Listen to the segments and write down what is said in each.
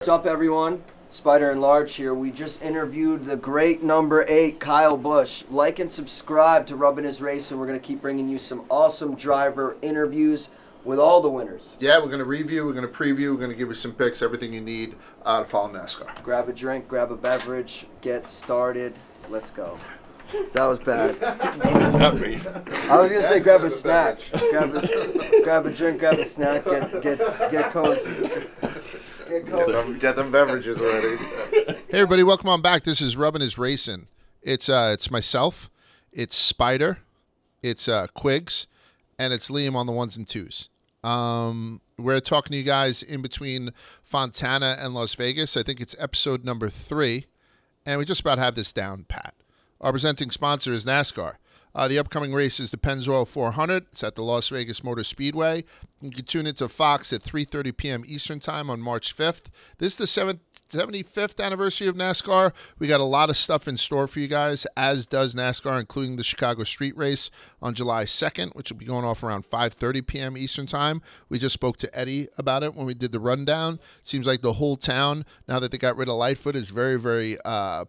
What's up, everyone? Spider and Large here. We just interviewed the great number 8, Kyle Busch. Like and subscribe to Rubbin is Racing. We're going to keep bringing you some awesome driver interviews with all the winners. Yeah, we're going to review, we're going to preview, we're going to give you some picks, everything you need to follow NASCAR. Grab a drink, grab a beverage, get started. Let's go. That was bad. What does that mean? I was going to say grab a snack. Grab a drink, grab a snack, get cozy. Get them beverages ready. Hey everybody, welcome on back. This is Rubbin is Racing. It's myself, it's Spider, it's QUIGS, and it's Liam on the ones and twos. We're talking to you guys in between Fontana and Las Vegas. I think it's episode number 3, and we just about have this down pat. Our presenting sponsor is NASCAR. The upcoming race is the Pennzoil 400. It's at the Las Vegas Motor Speedway. You can tune into Fox at 3:30 p.m. Eastern Time on March 5th. This is the 75th anniversary of NASCAR. We got a lot of stuff in store for you guys, as does NASCAR, including the Chicago Street Race on July 2nd, which will be going off around 5:30 p.m. Eastern Time. We just spoke to Eddie about it when we did the rundown. Seems like the whole town, now that they got rid of Lightfoot, is very, very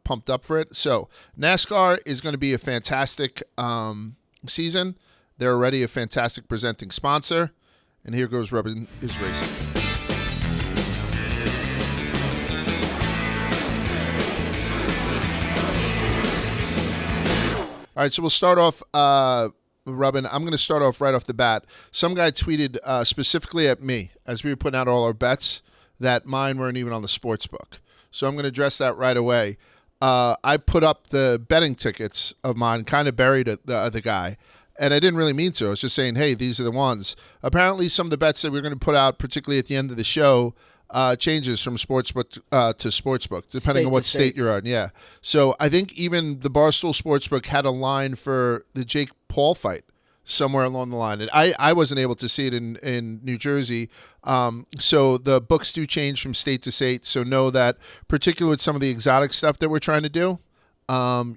pumped up for it. So NASCAR is going to be a fantastic season. They're already a fantastic presenting sponsor. And here goes Rubbin is Racing. All right, so we'll start off, Rubbin. I'm going to start off right off the bat. Some guy tweeted specifically at me as we were putting out all our bets that mine weren't even on the sports book. So I'm going to address that right away. I put up the betting tickets of mine, kind of buried the guy. And I didn't really mean to. I was just saying, hey, these are the ones. Apparently, some of the bets that we're going to put out, particularly at the end of the show, changes from sportsbook to sportsbook, depending on what state you're on. Yeah. So I think even the Barstool Sportsbook had a line for the Jake Paul fight somewhere along the line. And I wasn't able to see it in New Jersey. So the books do change from state to state. So know that, particularly with some of the exotic stuff that we're trying to do,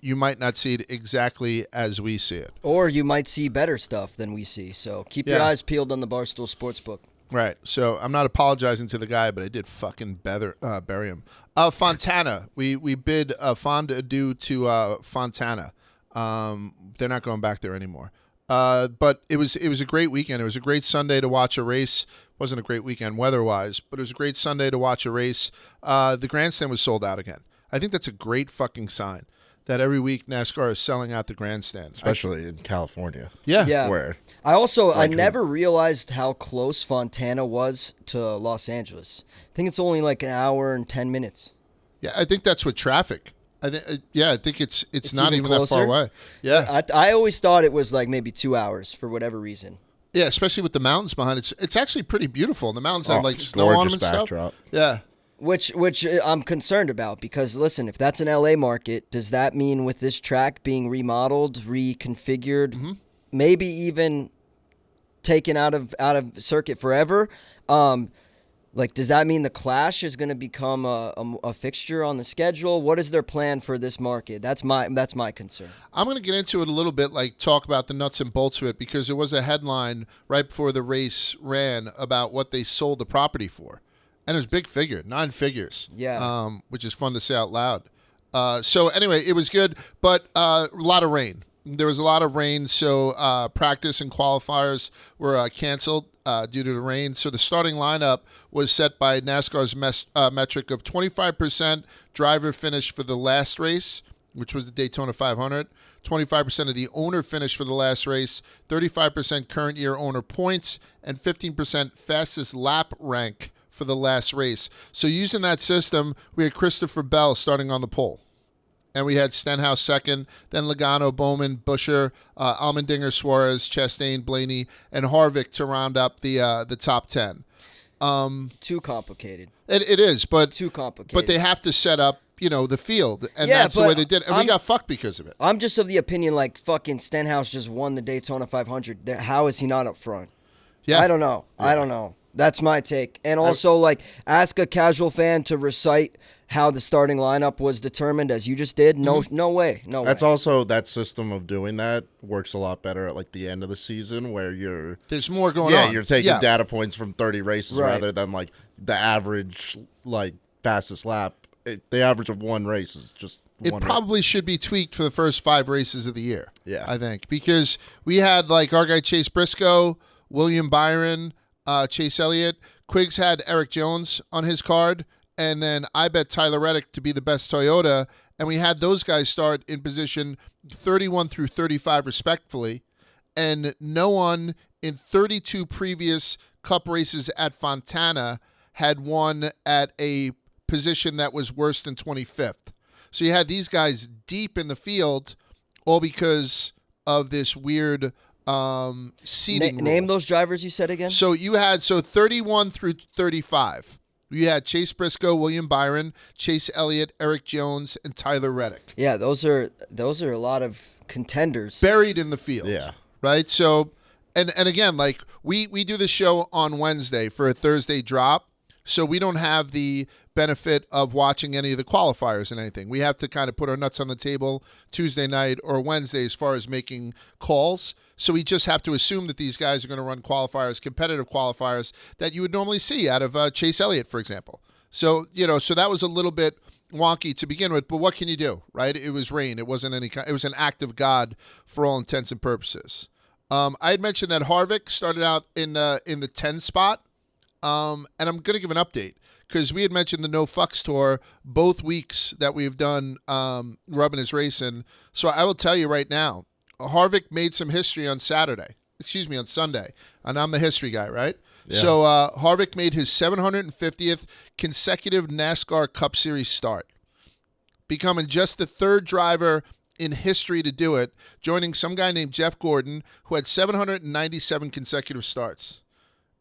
you might not see it exactly as we see it. Or you might see better stuff than we see. So keep your eyes peeled on the Barstool Sportsbook. Right. So I'm not apologizing to the guy, but I did fucking bury him. Fontana. We bid a fond adieu to Fontana. They're not going back there anymore. But it was a great weekend. It was a great Sunday to watch a race. It wasn't a great weekend weather-wise, but it was a great Sunday to watch a race. The grandstand was sold out again. I think that's a great fucking sign that every week NASCAR is selling out the grandstand. Especially in California. Yeah. Where? I never realized how close Fontana was to Los Angeles. I think it's only like an hour and 10 minutes. Yeah, I think that's with traffic. I think it's not even closer? that far away. Yeah. I always thought it was like maybe 2 hours for whatever reason. Yeah, especially with the mountains behind it. It's actually pretty beautiful. And the mountains have like snow on them and backdrop. stuff. Yeah. Which I'm concerned about because, listen, if that's an LA market, does that mean with this track being remodeled, reconfigured, maybe even taken out of circuit forever? Does that mean the Clash is going to become a fixture on the schedule? What is their plan for this market? That's my concern. I'm going to get into it a little bit, talk about the nuts and bolts of it, because there was a headline right before the race ran about what they sold the property for. And it was big figure, 9 figures. Yeah. Which is fun to say out loud. So anyway, it was good, but a lot of rain. There was a lot of rain, so practice and qualifiers were canceled due to the rain. So the starting lineup was set by NASCAR's metric of 25% driver finish for the last race, which was the Daytona 500, 25% of the owner finish for the last race, 35% current year owner points, and 15% fastest lap rank for the last race. So using that system, we had Christopher Bell starting on the pole. And we had Stenhouse second, then Logano, Bowman, Buescher, Allmendinger, Suarez, Chastain, Blaney, and Harvick to round up the top 10. Too complicated. It is, but too complicated. But they have to set up, the field, and that's the way they did it. And we got fucked because of it. I'm just of the opinion, fucking Stenhouse just won the Daytona 500. How is he not up front? Yeah, I don't know. Yeah. I don't know. That's my take. And also, ask a casual fan to recite how the starting lineup was determined as you just did. No, no way. That's also, that system of doing that works a lot better at the end of the season where there's more going on. Yeah, you're taking data points from 30 races rather than the average fastest lap. The average of one race is just It one probably should be tweaked for the first 5 races of the year. Yeah. I think. Because we had like our guy Chase Briscoe, William Byron, Chase Elliott. QUIGS had Eric Jones on his card. And then I bet Tyler Reddick to be the best Toyota. And we had those guys start in position 31 through 35 respectively. And no one in 32 previous Cup races at Fontana had won at a position that was worse than 25th. So you had these guys deep in the field, all because of this weird seeding rule. Name those drivers you said again. So you had 31 through 35. You had Chase Briscoe, William Byron, Chase Elliott, Eric Jones, and Tyler Reddick. Yeah, those are a lot of contenders Buried in the field. Yeah. Right? So, and again, like we do the show on Wednesday for a Thursday drop, so we don't have the benefit of watching any of the qualifiers and anything. We have to kind of put our nuts on the table Tuesday night or Wednesday as far as making calls. So we just have to assume that these guys are going to run qualifiers, competitive qualifiers that you would normally see out of Chase Elliott, for example. So, so that was a little bit wonky to begin with, but what can you do, right? It was rain. It wasn't it was an act of God for all intents and purposes. I had mentioned that Harvick started out in the 10 spot, and I'm going to give an update because we had mentioned the No Fucks Tour both weeks that we've done Rubbin is Racing. So I will tell you right now, Harvick made some history on Sunday, and I'm the history guy, right? Yeah. So Harvick made his 750th consecutive NASCAR Cup Series start, becoming just the 3rd driver in history to do it, joining some guy named Jeff Gordon, who had 797 consecutive starts,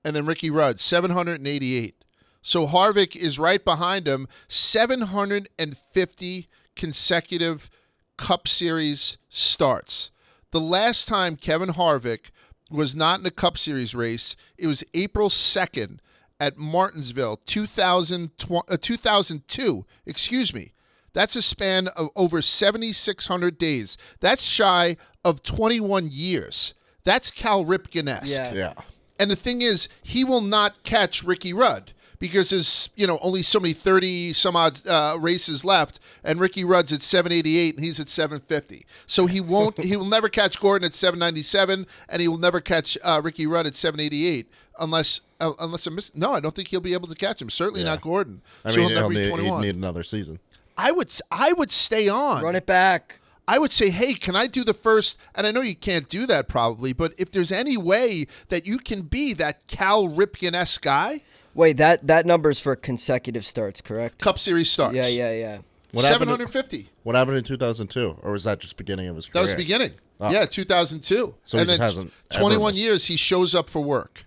and then Ricky Rudd, 788. So Harvick is right behind him, 750 consecutive Cup Series starts. The last time Kevin Harvick was not in a Cup Series race, it was April 2nd at Martinsville, 2002. Excuse me. That's a span of over 7,600 days. That's shy of 21 years. That's Cal Ripken-esque. Yeah. And the thing is, he will not catch Ricky Rudd because there's, only so many 30 some odd races left, and Ricky Rudd's at 788 and he's at 750. So he will never catch Gordon at 797, and he will never catch Ricky Rudd at 788 unless I don't think he'll be able to catch him. Certainly not Gordon. I mean, he'll need another season. I would stay on. Run it back. I would say, hey, can I do the first? And I know you can't do that probably, but if there's any way that you can be that Cal Ripken-esque guy. Wait, that number's for consecutive starts, correct? Cup Series starts. Yeah. 750. What happened in 2002? Or was that just beginning of his career? That was beginning. Oh. Yeah, 2002. So he just hasn't 21 years he shows up for work.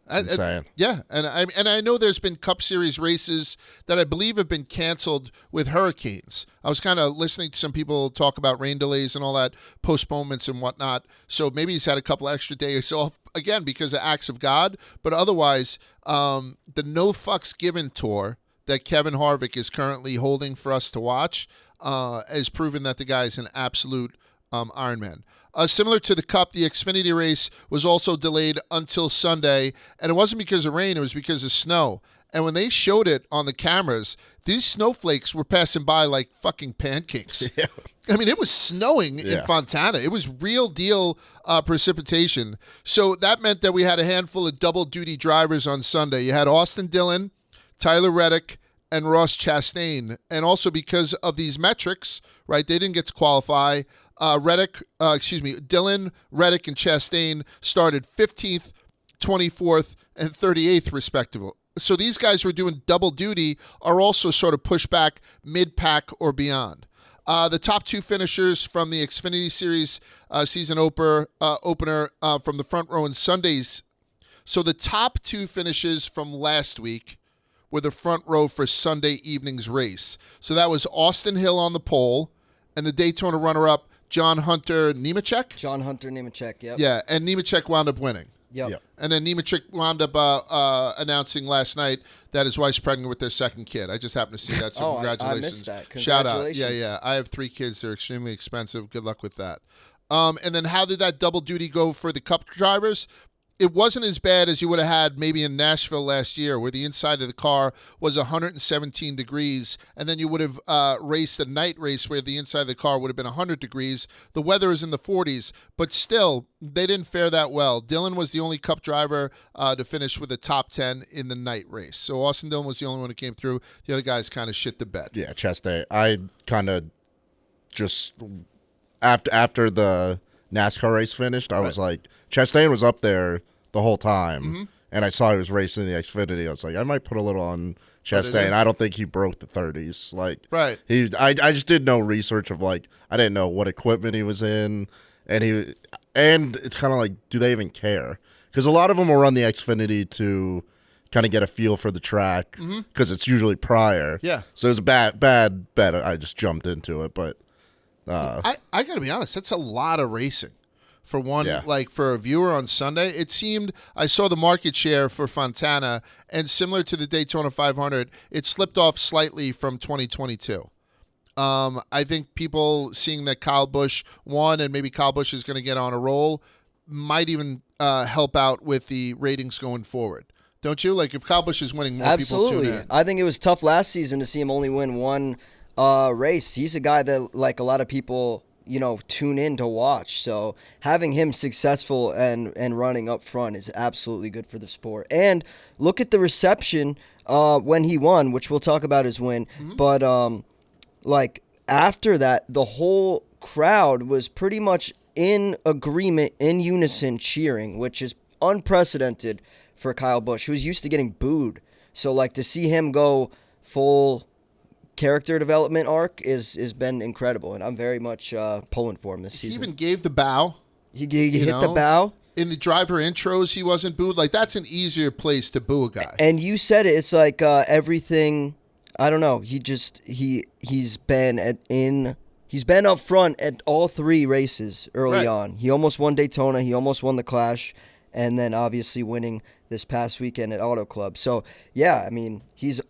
Insane. Yeah, and I know there's been Cup Series races that I believe have been canceled with hurricanes. I was kind of listening to some people talk about rain delays and all that, postponements and whatnot. So maybe he's had a couple extra days off, again, because of acts of God. But otherwise, the No Fucks Given tour that Kevin Harvick is currently holding for us to watch has proven that the guy is an absolute Ironman. Similar to the Cup, the Xfinity race was also delayed until Sunday, and it wasn't because of rain, it was because of snow. And when they showed it on the cameras, these snowflakes were passing by like fucking pancakes. Yeah. I mean, it was snowing in Fontana. It was real deal precipitation. So that meant that we had a handful of double-duty drivers on Sunday. You had Austin Dillon, Tyler Reddick, and Ross Chastain. And also because of these metrics, right, they didn't get to qualify. Dillon, Reddick, and Chastain started 15th, 24th, and 38th, respectively. So these guys who are doing double duty are also sort of pushed back mid-pack or beyond. The top 2 finishers from the Xfinity Series season opener from the front row in Sundays. So the top 2 finishes from last week were the front row for Sunday evening's race. So that was Austin Hill on the pole, and the Daytona runner-up, John Hunter Nemechek, yep. Yeah, and Nemechek wound up winning. Yep. And then Nemechek wound up announcing last night that his wife's pregnant with their second kid. I just happened to see that, so congratulations. I missed that. Shout out. Yeah. I have 3 kids. They're extremely expensive. Good luck with that. And then how did that double duty go for the Cup drivers? it wasn't as bad as you would have had maybe in Nashville last year, where the inside of the car was 117 degrees, and then you would have raced a night race where the inside of the car would have been 100 degrees. The weather is in the 40s, but still, they didn't fare that well. Dillon was the only Cup driver to finish with a top 10 in the night race. So Austin Dillon was the only one who came through. The other guys kind of shit the bed. Yeah, Chastain. I kind of just after the NASCAR race finished, I was like, Chastain was up there the whole time, and I saw he was racing the Xfinity. I was like, I might put a little on Chastain. I don't think he broke the 30s. Like, I just did no research of like, I didn't know what equipment he was in, and it's kind of like, do they even care? Because a lot of them will run the Xfinity to kind of get a feel for the track, because it's usually prior. Yeah. So it was a bad bet. I just jumped into it, but I got to be honest, that's a lot of racing. For one, Yeah. like for a viewer on Sunday, it seemed, I saw the market share for Fontana, and similar to the Daytona 500, it slipped off slightly from 2022. I think people seeing that Kyle Busch won, and maybe Kyle Busch is going to get on a roll, might even help out with the ratings going forward. Don't you? Like if Kyle Busch is winning, more people tune in. I think it was tough last season to see him only win one race. He's a guy that like a lot of people tune in to watch. So having him successful and running up front is absolutely good for the sport. And look at the reception when he won, which we'll talk about his win. But like after that, the whole crowd was pretty much in agreement, in unison, cheering, which is unprecedented for Kyle Busch, who's used to getting booed. So like to see him go full character development arc is been incredible, and I'm very much pulling for him this season. He even gave the bow. He hit the bow. In the driver intros, he wasn't booed. Like, that's an easier place to boo a guy. And you said it. It's like everything. I don't know. He's been up front at all three races early on. He almost won Daytona. He almost won the Clash, and then obviously winning this past weekend at Auto Club. So yeah, I mean he's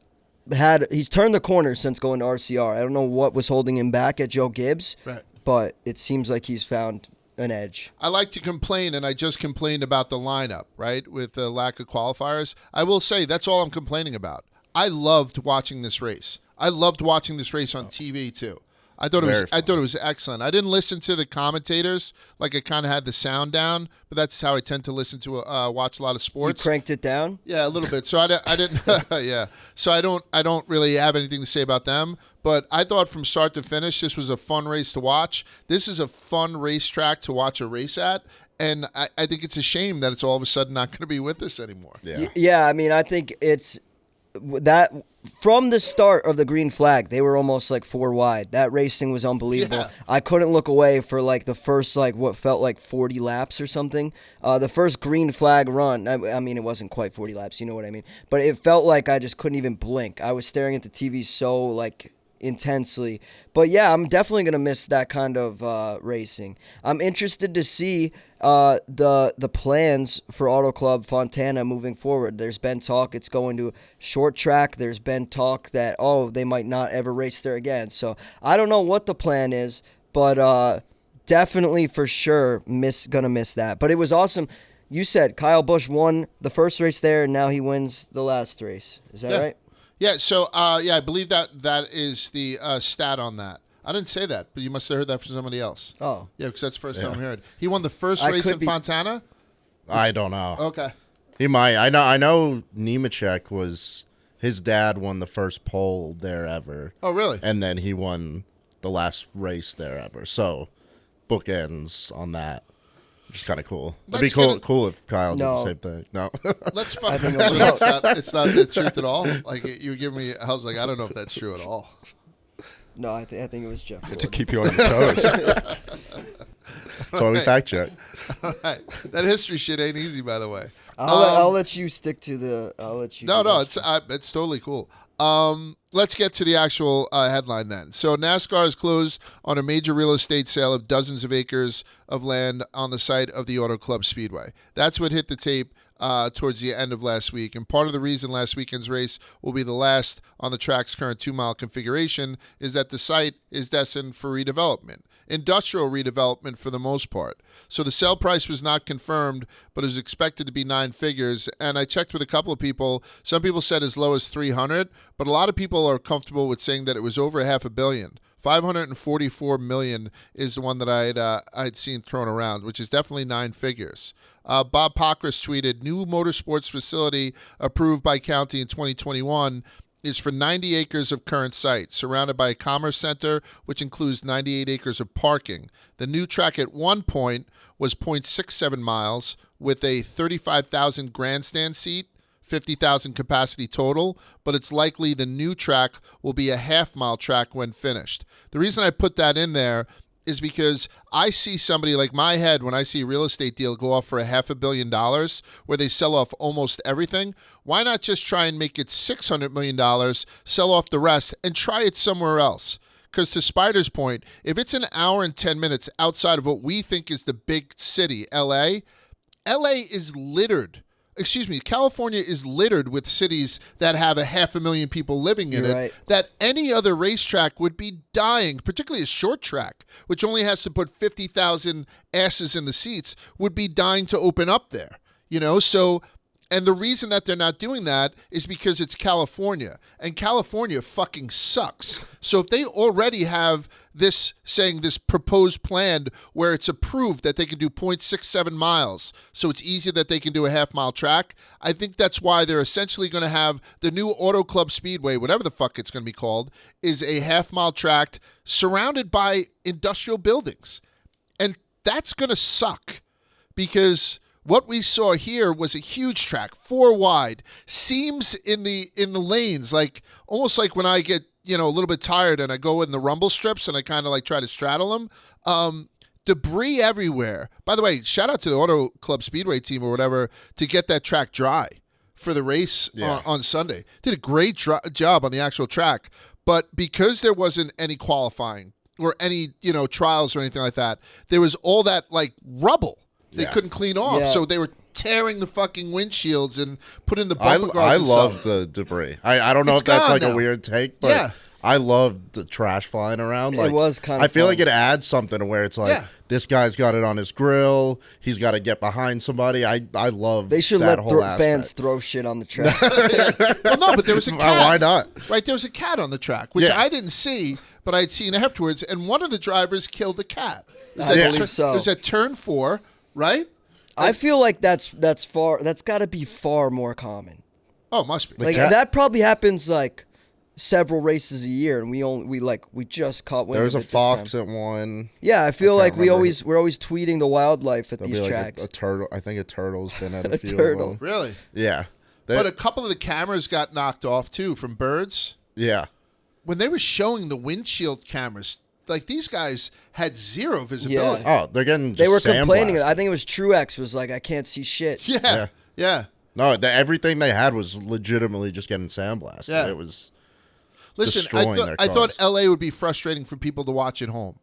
turned the corner since going to RCR. I don't know what was holding him back at Joe Gibbs, but it seems like he's found an edge. I like to complain, and I just complained about the lineup, right, with the lack of qualifiers. I will say that's all I'm complaining about. I loved watching this race. I loved watching this race on TV too. I thought it was excellent. I didn't listen to the commentators, like I kind of had the sound down, but that's how I tend to listen to watch a lot of sports. You cranked it down? Yeah, a little bit. So I didn't yeah. So I don't really have anything to say about them, but I thought from start to finish this was a fun race to watch. This is a fun racetrack to watch a race at. And I think it's a shame that it's all of a sudden not going to be with us anymore. Yeah, I mean, I think it's that from the start of the green flag, they were almost like 4 wide. That racing was unbelievable. Yeah. I couldn't look away for like the first what felt like 40 laps or something. The first green flag run, I mean, it wasn't quite 40 laps, you know what I mean? But it felt like I just couldn't even blink. I was staring at the TV so like intensely. But yeah, I'm definitely going to miss that kind of racing. I'm interested to see the plans for Auto Club Fontana moving forward. There's been talk it's going to short track. There's been talk that, they might not ever race there again. So I don't know what the plan is, but definitely for sure gonna miss that. But it was awesome. You said Kyle Busch won the first race there, and now he wins the last race. Is that right? Yeah, so I believe that is the stat on that. I didn't say that, but you must have heard that from somebody else. Oh. Yeah, because that's the first time I heard. He won the first race in Fontana? I don't know. Okay. He might. I know Nemechek his dad won the first pole there ever. Oh, really? And then he won the last race there ever. So bookends on that. Which is kind of cool. It'd be cool if Kyle did the same thing. No. Let's fucking it's not the truth at all. Like you give me, I was like, I don't know if that's true at all. No, I think it was Jeff. To keep you on your toes. That's why we fact check. All right. That history shit ain't easy, by the way. I'll let you stick to the. I'll let you. No, it's totally cool. Let's get to the actual headline then. So NASCAR has closed on a major real estate sale of dozens of acres of land on the site of the Auto Club Speedway. That's what hit the tape towards the end of last week. And part of the reason last weekend's race will be the last on the track's current 2-mile configuration is that the site is destined for redevelopment, industrial redevelopment for the most part. So the sale price was not confirmed, but is expected to be 9 figures. And I checked with a couple of people. Some people said as low as 300, but a lot of people are comfortable with saying that it was over $500 million. 544 million is the one that I'd seen thrown around, which is definitely 9 figures. Bob Pockris tweeted, new motorsports facility approved by county in 2021 is for 90 acres of current site, surrounded by a commerce center, which includes 98 acres of parking. The new track at one point was 0.67 miles with a 35,000 grandstand seat, 50,000 capacity total, but it's likely the new track will be a half-mile track when finished. The reason I put that in there is because I see somebody like my head when I see a real estate deal go off for $500 million where they sell off almost everything. Why not just try and make it $600 million, sell off the rest, and try it somewhere else? Because to Spider's point, if it's an hour and 10 minutes outside of what we think is the big city, LA is littered. California is littered with cities that have 500,000 people living in it, right, that any other racetrack would be dying, particularly a short track, which only has to put 50,000 asses in the seats, would be dying to open up there. So, and the reason that they're not doing that is because it's California, and California fucking sucks. So if they already have this proposed plan where it's approved that they can do 0.67 miles, so it's easier that they can do a half-mile track, I think that's why they're essentially going to have the new Auto Club Speedway, whatever the fuck it's going to be called, is a half-mile track surrounded by industrial buildings. And that's going to suck because what we saw here was a huge track, 4 wide, seams in the lanes, like almost like when I get a little bit tired and I go in the rumble strips and I kind of like try to straddle them. Debris everywhere. By the way, shout out to the Auto Club Speedway team or whatever to get that track dry for the race on Sunday. Did a great job on the actual track, but because there wasn't any qualifying or any trials or anything like that, there was all that like rubble. They couldn't clean off, so they were tearing the fucking windshields and putting the bumper guards. I love the debris. I don't know if that's like a weird take, but I love the trash flying around. Like, it was kind of I feel fun. like it adds something to where it's like this guy's got it on his grill. He's got to get behind somebody. I love. They should that let whole fans throw shit on the track. Well, no, but there was a cat. Why not? Right, there was a cat on the track, which I didn't see, but I'd seen afterwards, and one of the drivers killed the cat. It was at turn 4. Right? I feel like that's got to be far more common. Oh, must be. Like that probably happens like several races a year, and we just caught wind. There was of a it fox this time. at one. Yeah, I feel like we're remember. always tweeting the wildlife at There'll these be like tracks. a turtle. I think a turtle's been at a few turtle. of them. Really? Yeah. But a couple of the cameras got knocked off too from birds. Yeah. When they were showing the windshield cameras, like these guys had zero visibility. Oh, they're getting. They were sandblasted. complaining. I think it was Truex was like, I can't see shit. Yeah. No, everything they had was legitimately just getting sandblasted. Yeah. It was. Listen, destroying their I thought cars. LA would be frustrating for people to watch at home.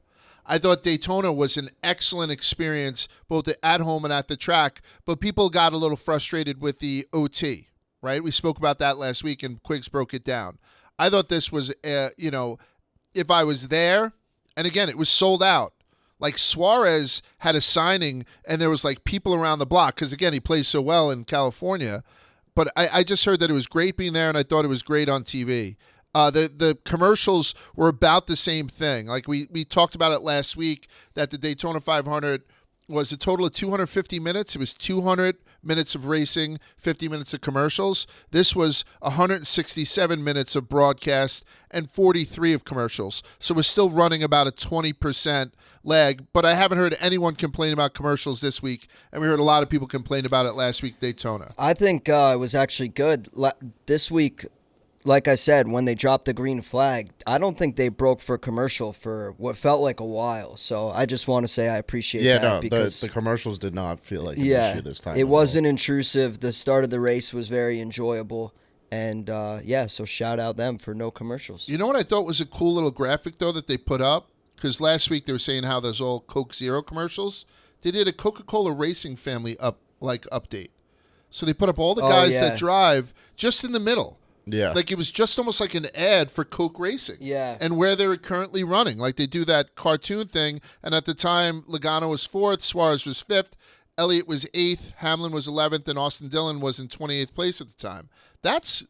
I thought Daytona was an excellent experience, both at home and at the track, but people got a little frustrated with the OT, right? We spoke about that last week, and QUIGS broke it down. I thought this was, if I was there, and again, it was sold out. Like Suarez had a signing, and there was like people around the block, because again, he plays so well in California. But I just heard that it was great being there, and I thought it was great on TV. The commercials were about the same thing. Like we talked about it last week, that the Daytona 500 was a total of 250 minutes. It was 200 minutes of racing, 50 minutes of commercials. This was 167 minutes of broadcast and 43 of commercials. So we're still running about a 20% lag, but I haven't heard anyone complain about commercials this week, and we heard a lot of people complain about it last week, Daytona. I think it was actually good. This week, like I said, when they dropped the green flag, I don't think they broke for commercial for what felt like a while. So I just want to say I appreciate that. Because the commercials did not feel like an issue this time. It wasn't intrusive. The start of the race was very enjoyable. And, so shout out them for no commercials. You know what I thought was a cool little graphic, though, that they put up? Because last week they were saying how there's all Coke Zero commercials. They did a Coca-Cola Racing family update. So they put up all the Oh, guys yeah. that drive just in the middle. Yeah. Like it was just almost like an ad for Coke Racing. Yeah. And where they're currently running. Like they do that cartoon thing. And at the time, Logano was 4th, Suarez was 5th, Elliott was 8th, Hamlin was 11th, and Austin Dillon was in 28th place at the time. That's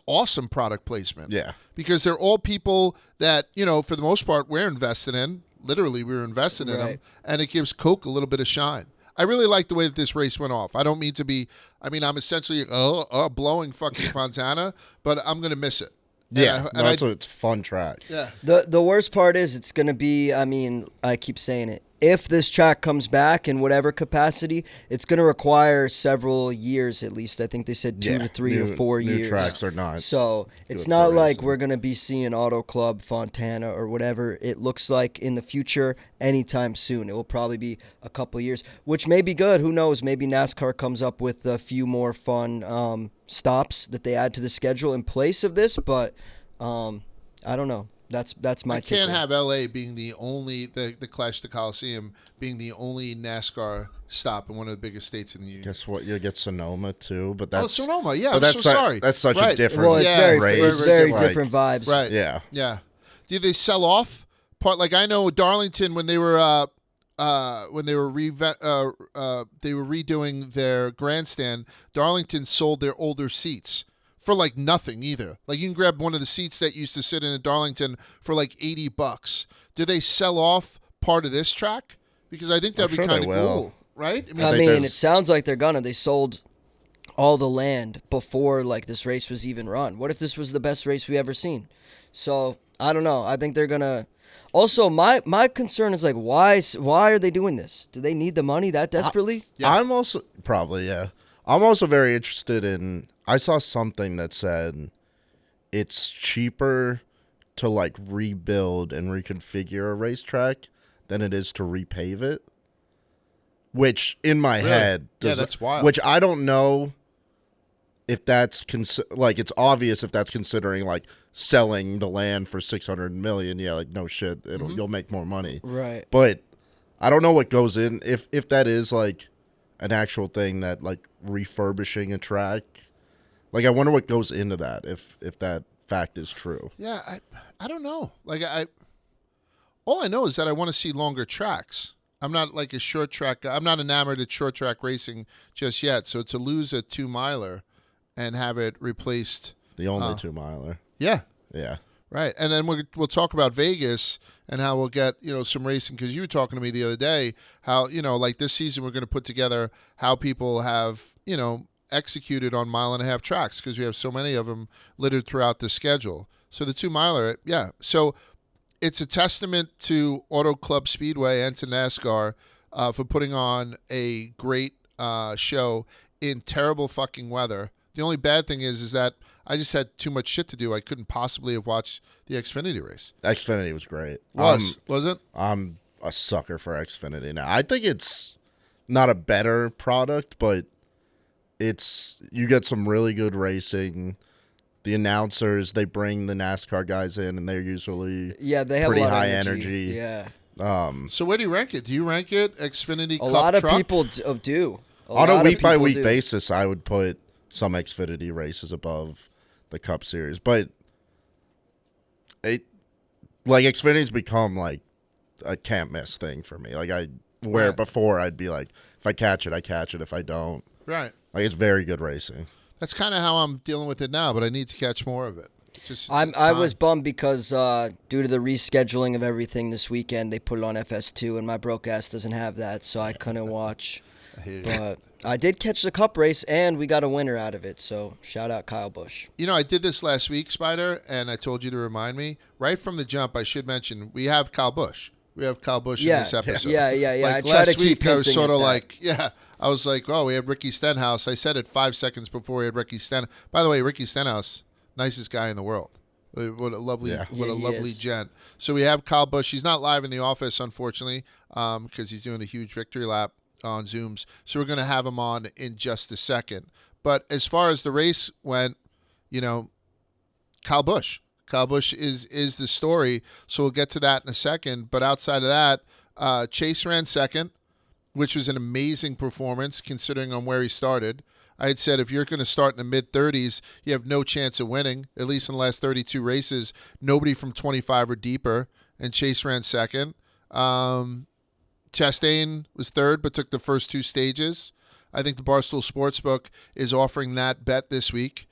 awesome product placement. Yeah. Because they're all people that, for the most part, we're invested in. Literally, we were invested in them. Right. And it gives Coke a little bit of shine. I really like the way that this race went off. I don't mean to be, I'm essentially blowing fucking Fontana, but I'm going to miss it. Yeah. It's a fun track. Yeah. The worst part is it's going to be, I keep saying it. If this track comes back in whatever capacity, it's going to require several years at least. I think they said 2 to 3 or 4 years. New tracks are not. So it's good not for like racing. we're going to be seeing Auto Club, Fontana, or whatever it looks like in the future anytime soon. It will probably be a couple years, which may be good. Who knows? Maybe NASCAR comes up with a few more fun stops that they add to the schedule in place of this, but I don't know. That's my I take can't on it. have LA being the only, the Clash of the Coliseum being the only NASCAR stop in one of the biggest states in the union. Guess what? You'll get Sonoma too, but that's Sonoma, yeah. But I'm that's so sorry. That's such Right. a different. Well, it's Yeah, race. very Like, different vibes. Right. Yeah. Yeah. Did they sell off part? Like I know Darlington when they were redoing their grandstand, Darlington sold their older seats for like nothing either. Like you can grab one of the seats that used to sit in at Darlington for like $80. Do they sell off part of this track? Because I think that'd I'm be sure kind they of will. cool, right? I think mean, there's- it sounds like they're gonna. They sold all the land before like this race was even run. What if this was the best race we ever seen? So I don't know. I think they're gonna. Also, my concern is like why are they doing this? Do they need the money that desperately? Yeah. I'm also probably yeah. I'm also very interested in. I saw something that said it's cheaper to like rebuild and reconfigure a racetrack than it is to repave it. Which in my Really? head, Yeah, that's wild. Which I don't know if that's like it's obvious if that's considering like selling the land for 600 million. Yeah, like no shit, you'll make more money. Right. But I don't know what goes in if that is like an actual thing that like refurbishing a track. Like I wonder what goes into that if that fact is true. Yeah, I don't know. Like all I know is that I want to see longer tracks. I'm not like a short track guy. I'm not enamored at short track racing just yet. So to lose a 2-miler and have it replaced, The only 2-miler. yeah, Yeah. right. And then we'll talk about Vegas and how we'll get some racing, because you were talking to me the other day how like this season we're going to put together how people have executed on 1.5-mile tracks, because we have so many of them littered throughout the schedule. So the 2-miler, yeah. So it's a testament to Auto Club Speedway and to NASCAR for putting on a great show in terrible fucking weather. The only bad thing is that I just had too much shit to do. I couldn't possibly have watched the Xfinity race. Xfinity was great. Was it? I'm a sucker for Xfinity now. I think it's not a better product, but you get some really good racing. The announcers, they bring the NASCAR guys in, and they're usually Yeah, they have pretty a lot high of energy. energy. Yeah. So where do you rank it? Do you rank it Xfinity A Cup lot of truck? people do. On a lot of week by people week do. basis, I would put some Xfinity races above the Cup Series, but Xfinity's become like a can't miss thing for me. Like Right. before I'd be like, if I catch it, I catch it. If I don't, Right. like it's very good racing. That's kind of how I'm dealing with it now, but I need to catch more of it. I was bummed because due to the rescheduling of everything this weekend, they put it on FS2, and my broke ass doesn't have that, so I couldn't watch. I hate it. But I did catch the Cup race, and we got a winner out of it. So shout out Kyle Busch. I did this last week, Spider, and I told you to remind me. Right from the jump, I should mention, we have Kyle Busch. We have Kyle Busch in this episode. Yeah. Like I try last to keep week, I was hinting sort at of that. like, I was like, oh, we had Ricky Stenhouse. I said it 5 seconds before we had Ricky Stenhouse. By the way, Ricky Stenhouse, nicest guy in the world. What a lovely, Yeah. what a Yeah, he lovely is. gent. So we have Kyle Busch. He's not live in the office, unfortunately, because he's doing a huge victory lap on Zooms. So we're going to have him on in just a second. But as far as the race went, Kyle Busch. Kyle Busch is the story. So we'll get to that in a second. But outside of that, Chase ran second, which was an amazing performance considering on where he started. I had said if you're going to start in the mid-30s, you have no chance of winning, at least in the last 32 races. Nobody from 25 or deeper, and Chase ran second. Chastain was third but took the first 2 stages. I think the Barstool Sportsbook is offering that bet this week.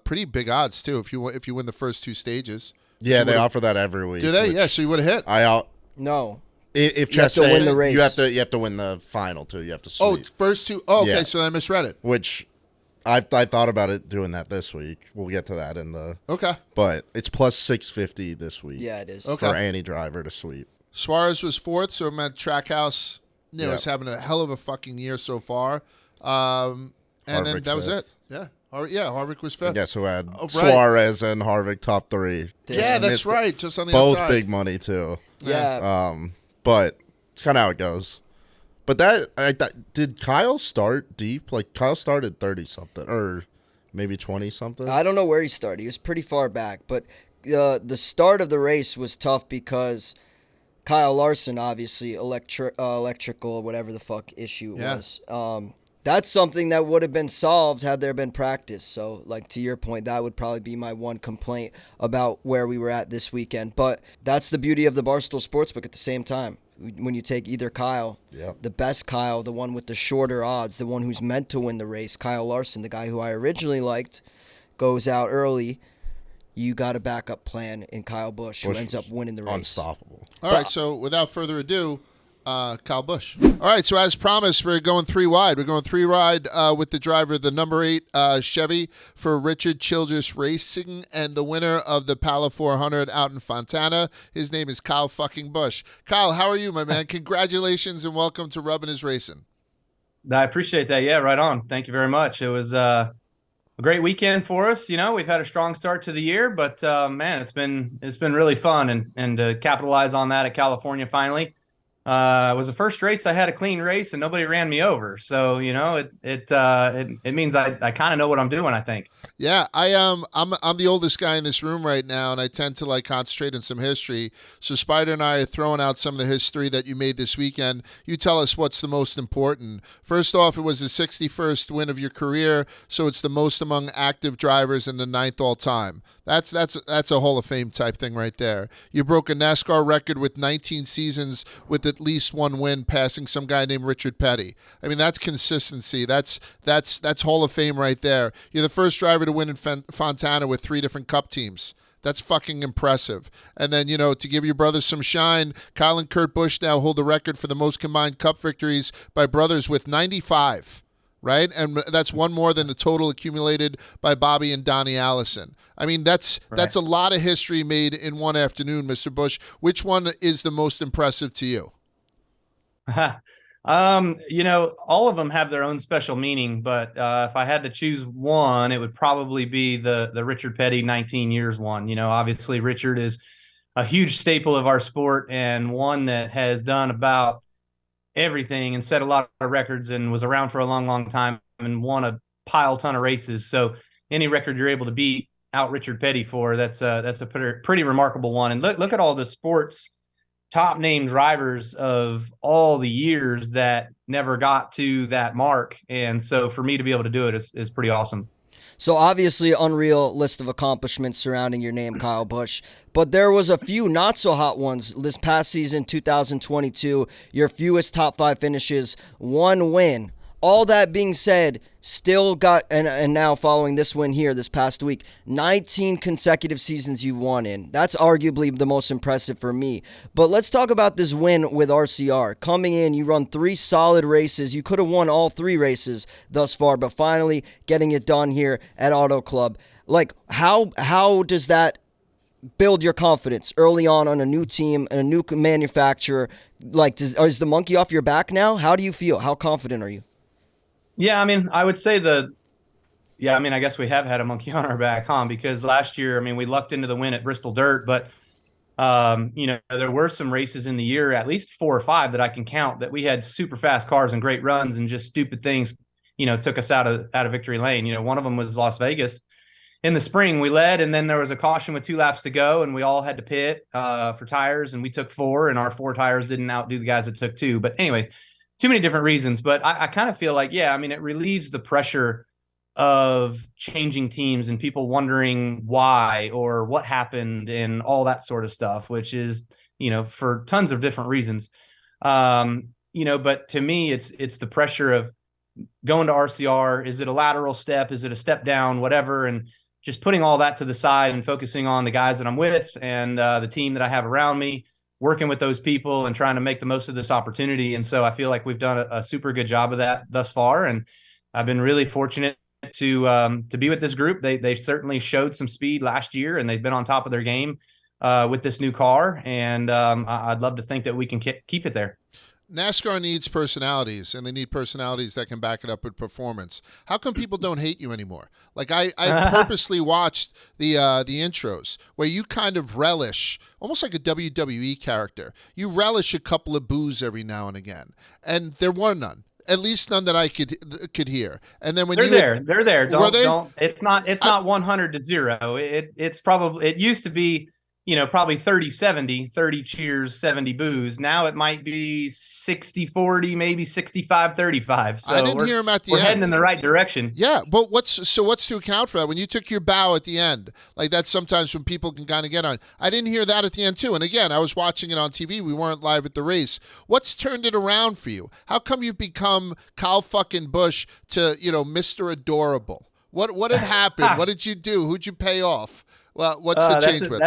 Pretty big odds, too, if you win the first 2 stages. Yeah, So they offer that every week. Do they? Yeah, so you would have hit. No. If You have to Chastain, win the race. you have to win the final too. You have to Oh, sweep. first 2. Oh, okay, Yeah. so I misread it. Which I thought about it doing that this week. We'll get to that in the. Okay. But it's plus 650 this week. Yeah, it is. Okay. For any driver to sweep. Suarez was 4th, so I'm at Trackhouse. Yep. Is having a hell of a fucking year so far. And then Harvick that was 5th. it. Yeah. Harvick was 5th. And guess who had Oh, right. Suarez and Harvick top 3? Yeah, that's Missed it. right. Just on the Both outside. big money too. Yeah. But it's kind of how it goes. But did Kyle start deep? Like Kyle started 30 something or maybe 20 something. I don't know where he started. He was pretty far back, but the start of the race was tough because Kyle Larson, obviously electrical, whatever the fuck issue it Yeah. was. That's something that would have been solved had there been practice. So, like, to your point, that would probably be my one complaint about where we were at this weekend. But that's the beauty of the Barstool Sportsbook at the same time. When you take either Kyle, Yep. the best Kyle, the one with the shorter odds, the one who's meant to win the race, Kyle Larson, the guy who I originally liked, goes out early, you got a backup plan in Kyle Busch, who Busch ends up winning the race. Unstoppable. All right, so without further ado, Kyle Busch. All right, so as promised, we're going 3 wide. We're going 3 wide with the driver, the number 8 Chevy for Richard Childress Racing, and the winner of the Pala 400 out in Fontana. His name is Kyle fucking Busch. Kyle, how are you, my man? Congratulations and welcome to Rubbin is Racing. I appreciate that. Yeah, right on. Thank you very much. It was a great weekend for us. You know, we've had a strong start to the year, but man, it's been really fun and to capitalize on that at California finally. It was the first race I had a clean race and nobody ran me over. So, you know, it means I kind of know what I'm doing, I think. Yeah, I'm the oldest guy in this room right now, and I tend to like concentrate on some history. So Spider and I are throwing out some of the history that you made this weekend. You tell us what's the most important. First off, it was the 61st win of your career, so it's the most among active drivers and the 9th all time. That's a Hall of Fame type thing right there. You broke a NASCAR record with 19 seasons with at least 1 win, passing some guy named Richard Petty. I mean, that's consistency. That's Hall of Fame right there. You're the first driver to win in Fontana with 3 different Cup teams. That's fucking impressive. And then, you know, to give your brothers some shine, Kyle and Kurt Busch now hold the record for the most combined Cup victories by brothers with 95. Right? And that's 1 more than the total accumulated by Bobby and Donnie Allison. I mean, that's a lot of history made in one afternoon, Mr. Busch. Which one is the most impressive to you? You know, all of them have their own special meaning, but if I had to choose one, it would probably be the Richard Petty 19 years one. You know, obviously Richard is a huge staple of our sport and one that has done about everything and set a lot of records and was around for a long, long time and won a ton of races. So any record you're able to beat out Richard Petty for, that's a pretty remarkable one. And look at all the sports top name drivers of all the years that never got to that mark. And so for me to be able to do it is pretty awesome. So obviously, unreal list of accomplishments surrounding your name, Kyle Busch. But there was a few not so hot ones this past season, 2022. Your fewest top 5 finishes, 1 win. All that being said, still got, and now following this win here this past week, 19 consecutive seasons you've won in. That's arguably the most impressive for me. But let's talk about this win with RCR. Coming in, you run 3 solid races. You could have won all 3 races thus far, but finally getting it done here at Auto Club. Like, how does that build your confidence early on a new team and a new manufacturer? Like, is the monkey off your back now? How do you feel? How confident are you? Yeah, I mean, I would say I guess we have had a monkey on our back, huh? Because last year, I mean, we lucked into the win at Bristol Dirt, but, you know, there were some races in the year, at least 4 or 5 that I can count, that we had super fast cars and great runs and just stupid things, you know, took us out of victory lane. You know, one of them was Las Vegas. In the spring, we led, and then there was a caution with 2 laps to go, and we all had to pit for tires, and we took 4, and our 4 tires didn't outdo the guys that took 2. But anyway, too many different reasons, but I kind of feel like, yeah, I mean, it relieves the pressure of changing teams and people wondering why or what happened and all that sort of stuff, which is, for tons of different reasons. But to me, it's the pressure of going to RCR. Is it a lateral step? Is it a step down? Whatever. And just putting all that to the side and focusing on the guys that I'm with and the team that I have around me, working with those people and trying to make the most of this opportunity. And so I feel like we've done a super good job of that thus far. And I've been really fortunate to be with this group. They certainly showed some speed last year, and they've been on top of their game with this new car. And I'd love to think that we can keep it there. NASCAR needs personalities, and they need personalities that can back it up with performance. How come people don't hate you anymore? Like I purposely watched the intros where you kind of relish, almost like a WWE character. You relish a couple of boos every now and again, and there were none. At least none that I could hear. And then when they're there. Don't. It's not 100-0. It used to be, probably 30-70, 30 cheers, 70 boos. Now it might be 60-40, maybe 65-35. So I didn't hear him at the end. We're heading in the right direction. Yeah, but what's to account for that? When you took your bow at the end, like that's sometimes when people can kind of get on. I didn't hear that at the end too. And again, I was watching it on TV. We weren't live at the race. What's turned it around for you? How come you've become Kyle fucking Busch to, Mr. Adorable? What had happened? What did you do? Who'd you pay off? Well, what's the change with?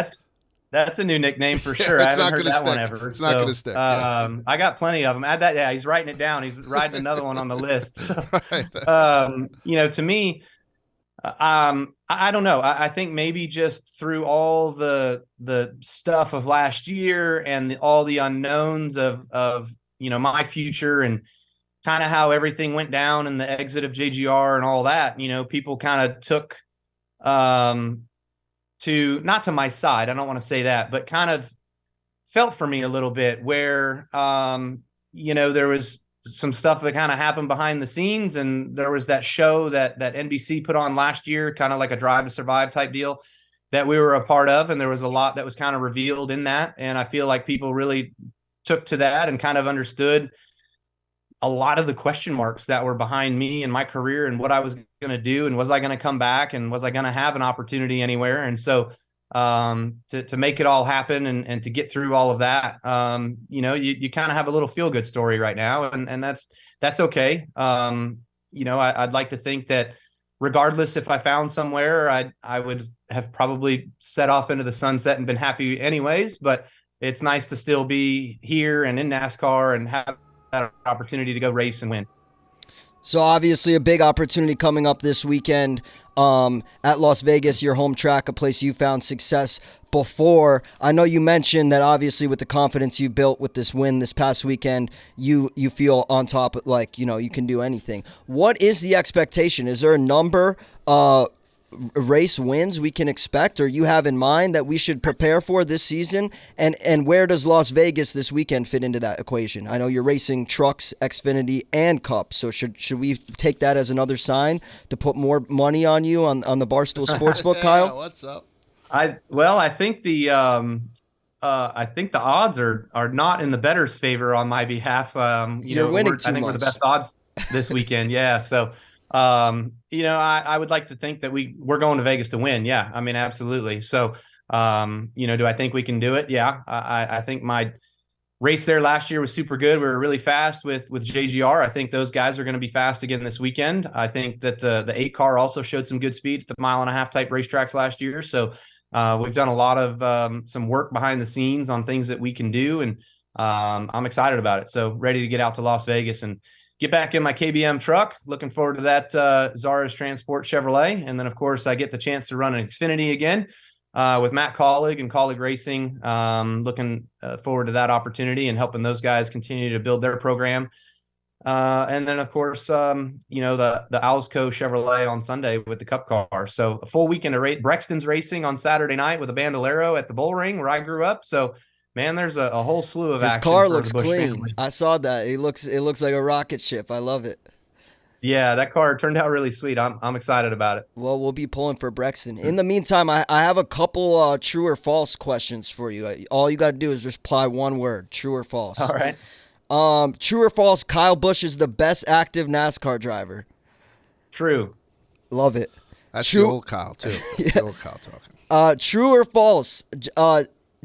That's a new nickname for sure. It's I haven't heard that stick. one ever. It's not going to stick. Yeah. I got plenty of them. Add that. Yeah, he's writing it down. He's writing another one on the list. So, right. To me, I don't know. I think maybe just through all the stuff of last year and all the unknowns of my future and kind of how everything went down and the exit of JGR and all that, people kind of took not to my side, I don't want to say that, but kind of felt for me a little bit where, there was some stuff that kind of happened behind the scenes. And there was that show that NBC put on last year, kind of like a Drive to Survive type deal that we were a part of. And there was a lot that was kind of revealed in that. And I feel like people really took to that and kind of understood a lot of the question marks that were behind me and my career and what I was going to do. And was I going to come back and was I going to have an opportunity anywhere? And so to make it all happen and to get through all of that, you kind of have a little feel good story right now. And that's okay. I'd like to think that regardless if I found somewhere, I would have probably set off into the sunset and been happy anyways, but it's nice to still be here and in NASCAR and have that opportunity to go race and win. So obviously a big opportunity coming up this weekend at Las Vegas, your home track, a place you found success before. I know you mentioned that obviously with the confidence you built with this win this past weekend, you feel on top, like, you can do anything. What is the expectation? Is there a number race wins we can expect or you have in mind that we should prepare for this season? And where does Las Vegas this weekend fit into that equation? I know you're racing trucks, Xfinity, and Cup, so should we take that as another sign to put more money on you on the Barstool Sportsbook, Kyle? Yeah, what's up? I think the odds are not in the bettor's favor on my behalf. You're winning too I think much. we're the best odds this weekend. Yeah, so I would like to think that we're going to Vegas to win. Yeah, I mean, absolutely. So, do I think we can do it? Yeah, I think my race there last year was super good. We were really fast with JGR. I think those guys are going to be fast again this weekend. I think that the 8 car also showed some good speed at the 1.5 mile type racetracks last year. So we've done a lot of some work behind the scenes on things that we can do, and I'm excited about it. So ready to get out to Las Vegas and get back in my KBM truck. Looking forward to that Zara's Transport Chevrolet. And then, of course, I get the chance to run an Xfinity again with Matt Collig and Collig Racing. Looking forward to that opportunity and helping those guys continue to build their program. And then, of course, the Alsco Chevrolet on Sunday with the Cup car. So a full weekend of Brexton's Racing on Saturday night with a Bandolero at the Bull Ring where I grew up. So, man, there's a whole slew of action. His car looks the Busch clean. family. I saw that. It looks like a rocket ship. I love it. Yeah, that car turned out really sweet. I'm excited about it. Well, we'll be pulling for Brexton. In the meantime, I have a couple true or false questions for you. All you got to do is reply one word, true or false. All right. True or false, Kyle Busch is the best active NASCAR driver? True. Love it. That's True. the old Kyle, too. That's the old Kyle talking. True or false?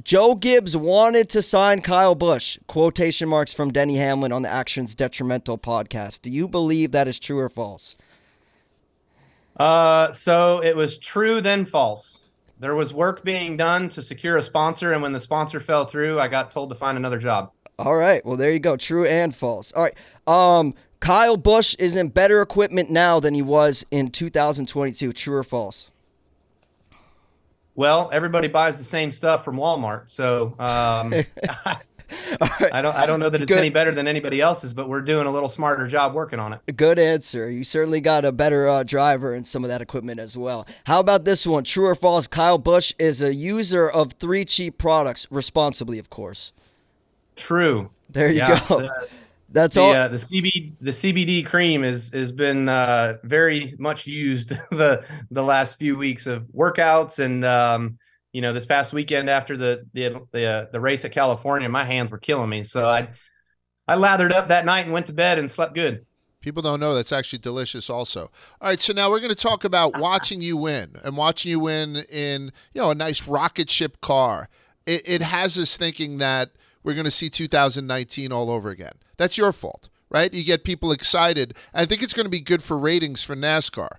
Joe Gibbs wanted to sign Kyle Busch. Quotation marks from Denny Hamlin on the Actions Detrimental podcast. Do you believe that is true or false? So it was true then false. There was work being done to secure a sponsor, and when the sponsor fell through, I got told to find another job. All right. Well, there you go. True and false. All right. Kyle Busch is in better equipment now than he was in 2022. True or false? Well, everybody buys the same stuff from Walmart, so Right. I don't know that it's any better than anybody else's, but we're doing a little smarter job working on it. Good answer. You certainly got a better driver and some of that equipment as well. How about this one? True or false? Kyle Busch is a user of 3 cheap products, responsibly, of course. True. There you go. That's all. The CBD cream has been very much used the last few weeks of workouts, and this past weekend after the race at California, my hands were killing me, so I lathered up that night and went to bed and slept good. People don't know that's actually delicious also. All right, so now we're going to talk about watching you win, and watching you win in a nice rocket ship car. It has us thinking that we're going to see 2019 all over again. That's your fault, right? You get people excited. And I think it's going to be good for ratings for NASCAR.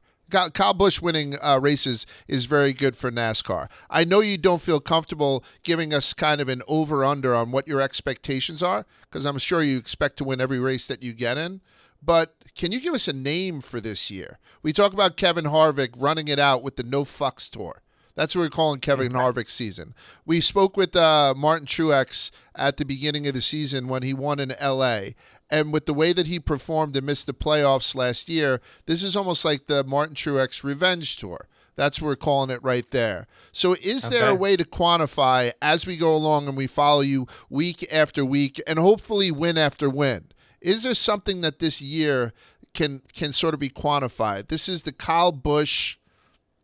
Kyle Busch winning races is very good for NASCAR. I know you don't feel comfortable giving us kind of an over-under on what your expectations are, because I'm sure you expect to win every race that you get in. But can you give us a name for this year? We talk about Kevin Harvick running it out with the No Fucks Tour. That's what we're calling Kevin Harvick's season. We spoke with Martin Truex at the beginning of the season when he won in L.A., and with the way that he performed and missed the playoffs last year, this is almost like the Martin Truex Revenge Tour. That's what we're calling it right there. So is there a way to quantify as we go along and we follow you week after week and hopefully win after win? Is there something that this year can sort of be quantified? This is the Kyle Busch.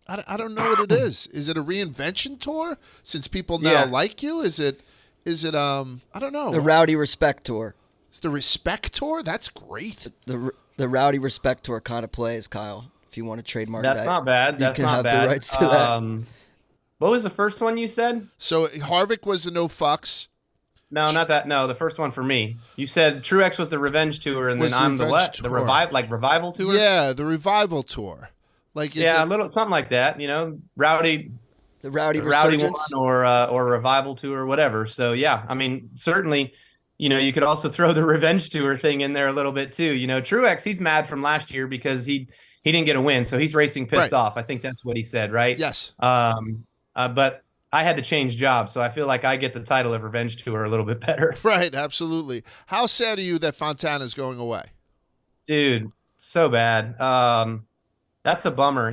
I don't know what it is. Is it a reinvention tour since people now like you? Is it I don't know. The Rowdy Respect Tour. It's the Respect Tour? That's great. The Rowdy Respect Tour kind of plays, Kyle. If you want to trademark That's that. not bad. That's you can not have bad. the rights to that. What was the first one you said? So Harvick was the No Fucks. No, not that. No, the first one for me. You said Truex was the Revenge Tour, and then I'm the what? The Revival Tour? Yeah, the Revival Tour. A little something like that. Rowdy. The Rowdy one or Revival Tour or whatever. So yeah, I mean, certainly, you could also throw the Revenge Tour thing in there a little bit too. Truex, he's mad from last year because he didn't get a win, so he's racing pissed off. I think that's what he said, right? Yes. But I had to change jobs, so I feel like I get the title of Revenge Tour a little bit better. Right, absolutely. How sad are you that Fontana is going away? Dude, so bad. That's a bummer.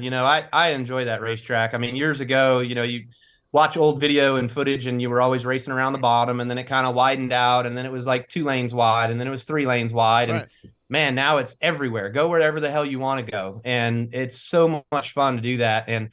I enjoy that racetrack. I mean, years ago, you watch old video and footage and you were always racing around the bottom, and then it kind of widened out, and then it was like 2 lanes wide, and then it was 3 lanes wide. Right. And man, now it's everywhere. Go wherever the hell you want to go. And it's so much fun to do that. And,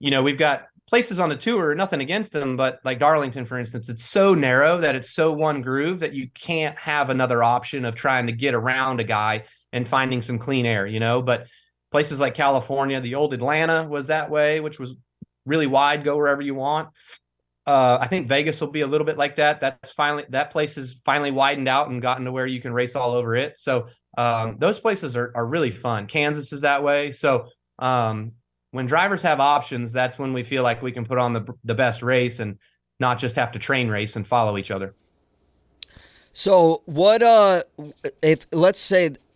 we've got places on the tour, nothing against them, but like Darlington, for instance, it's so narrow that it's so one groove that you can't have another option of trying to get around a guy and finding some clean air, but places like California, the old Atlanta was that way, which was really wide, go wherever you want. I think Vegas will be a little bit like that. That place has finally widened out and gotten to where you can race all over it. So those places are really fun. Kansas is that way. So when drivers have options, that's when we feel like we can put on the best race and not just have to train race and follow each other. So what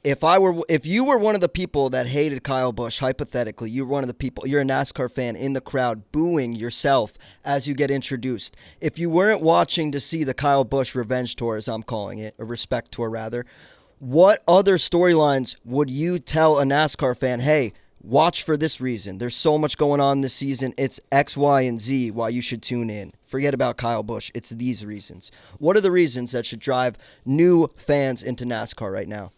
if you were one of the people that hated Kyle Busch, hypothetically, you're one of the people, you're a NASCAR fan in the crowd booing yourself as you get introduced. If you weren't watching to see the Kyle Busch Revenge Tour, as I'm calling it, a Respect Tour rather, what other storylines would you tell a NASCAR fan, hey, watch for this reason. There's so much going on this season. It's X, Y, and Z why you should tune in. Forget about Kyle Busch. It's these reasons. What are the reasons that should drive new fans into NASCAR right now?